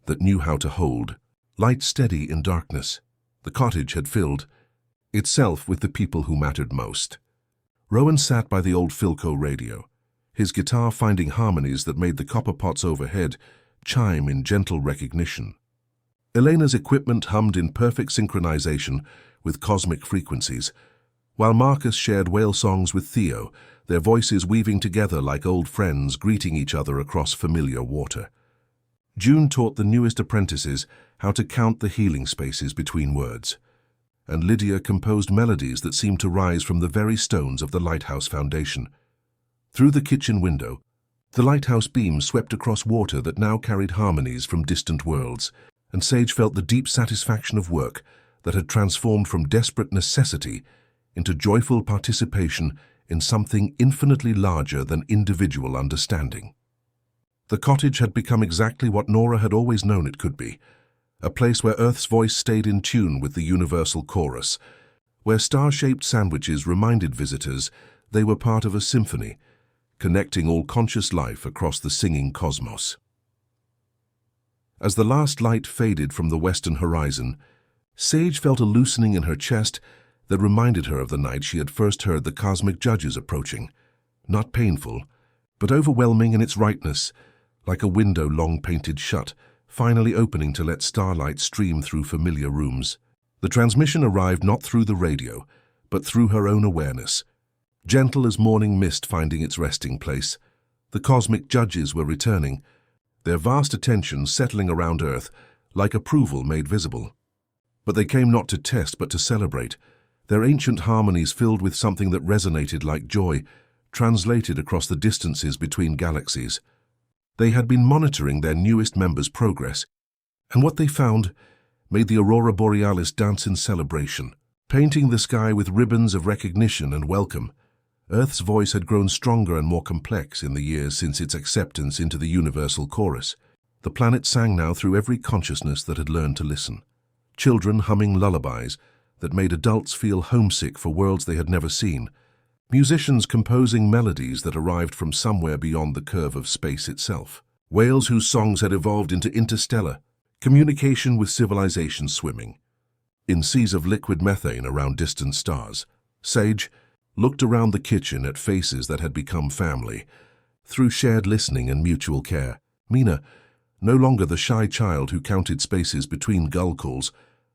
that knew how to hold. Light steady in darkness, the cottage had filled itself with the people who mattered most. Rowan sat by the old Philco radio, his guitar finding harmonies that made the copper pots overhead chime in gentle recognition. Elena's equipment hummed in perfect synchronization with cosmic frequencies, while Marcus shared whale songs with Theo, their voices weaving together like old friends greeting each other across familiar water. June taught the newest apprentices how to count the healing spaces between words, and Lydia composed melodies that seemed to rise from the very stones of the lighthouse foundation. Through the kitchen window, the lighthouse beam swept across water that now carried harmonies from distant worlds, and Sage felt the deep satisfaction of work that had transformed from desperate necessity into joyful participation in something infinitely larger than individual understanding. The cottage had become exactly what Nora had always known it could be, a place where Earth's voice stayed in tune with the universal chorus, where star-shaped sandwiches reminded visitors they were part of a symphony, connecting all conscious life across the singing cosmos. As the last light faded from the western horizon, Sage felt a loosening in her chest that reminded her of the night she had first heard the cosmic judges approaching, not painful, but overwhelming in its rightness, like a window long painted shut, finally opening to let starlight stream through familiar rooms. The transmission arrived not through the radio, but through her own awareness. Gentle as morning mist finding its resting place, the cosmic judges were returning, their vast attention settling around Earth like approval made visible. But they came not to test but to celebrate, their ancient harmonies filled with something that resonated like joy, translated across the distances between galaxies. They had been monitoring their newest members' progress, and what they found made the aurora borealis dance in celebration, painting the sky with ribbons of recognition and welcome. Earth's voice had grown stronger and more complex in the years since its acceptance into the universal chorus. The planet sang now through every consciousness that had learned to listen. Children humming lullabies that made adults feel homesick for worlds they had never seen. Musicians composing melodies that arrived from somewhere beyond the curve of space itself. Whales whose songs had evolved into interstellar communication with civilizations swimming in seas of liquid methane around distant stars. Sage looked around the kitchen at faces that had become family through shared listening and mutual care. Mina, no longer the shy child who counted spaces between gull calls,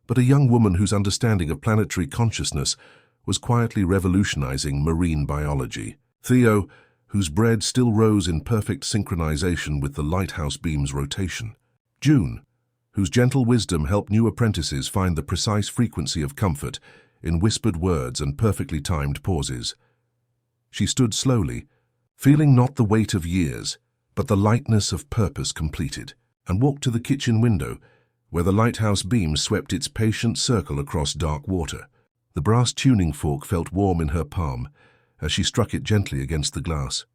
but a young woman whose understanding of planetary consciousness was quietly revolutionizing marine biology. Theo, whose bread still rose in perfect synchronization with the lighthouse beam's rotation. June, whose gentle wisdom helped new apprentices find the precise frequency of comfort in whispered words and perfectly timed pauses. She stood slowly, feeling not the weight of years, but the lightness of purpose completed, and walked to the kitchen window, where the lighthouse beam swept its patient circle across dark water. The brass tuning fork felt warm in her palm as she struck it gently against the glass,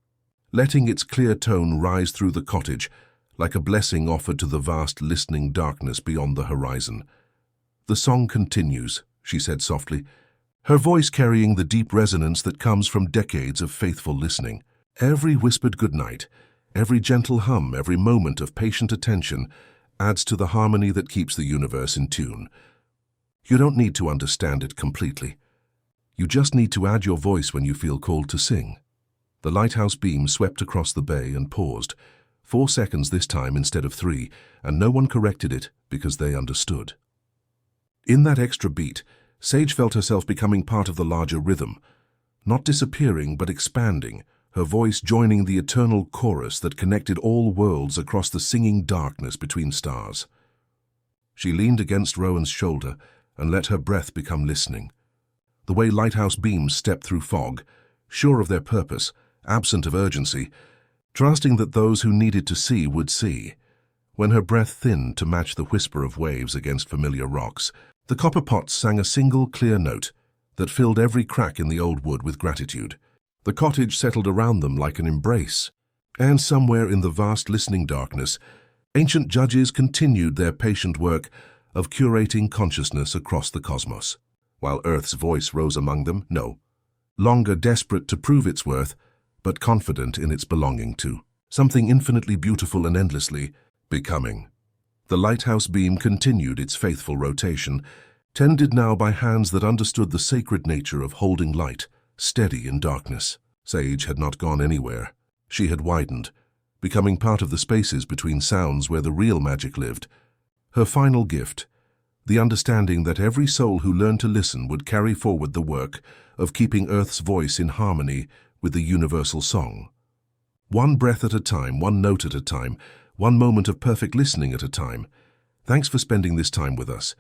letting its clear tone rise through the cottage like a blessing offered to the vast listening darkness beyond the horizon. "The song continues," she said softly, her voice carrying the deep resonance that comes from decades of faithful listening. Every whispered goodnight, every gentle hum, every moment of patient attention adds to the harmony that keeps the universe in tune. You don't need to understand it completely. You just need to add your voice when you feel called to sing. The lighthouse beam swept across the bay and paused, 4 seconds this time instead of 3, and no one corrected it because they understood. In that extra beat, Sage felt herself becoming part of the larger rhythm, not disappearing but expanding, her voice joining the eternal chorus that connected all worlds across the singing darkness between stars. She leaned against Rowan's shoulder and let her breath become listening. The way lighthouse beams stepped through fog, sure of their purpose, absent of urgency, trusting that those who needed to see would see. When her breath thinned to match the whisper of waves against familiar rocks, the copper pots sang a single clear note that filled every crack in the old wood with gratitude. The cottage settled around them like an embrace, and somewhere in the vast listening darkness, ancient judges continued their patient work of curating consciousness across the cosmos, while Earth's voice rose among them, no longer desperate to prove its worth, but confident in its belonging to something infinitely beautiful and endlessly becoming. The lighthouse beam continued its faithful rotation, tended now by hands that understood the sacred nature of holding light, steady in darkness. Sage had not gone anywhere. She had widened, becoming part of the spaces between sounds where the real magic lived. Her final gift, the understanding that every soul who learned to listen would carry forward the work of keeping Earth's voice in harmony with the universal song. One breath at a time, one note at a time, one moment of perfect listening at a time. Thanks for spending this time with us.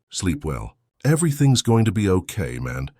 Sleep well. Everything's going to be okay, man.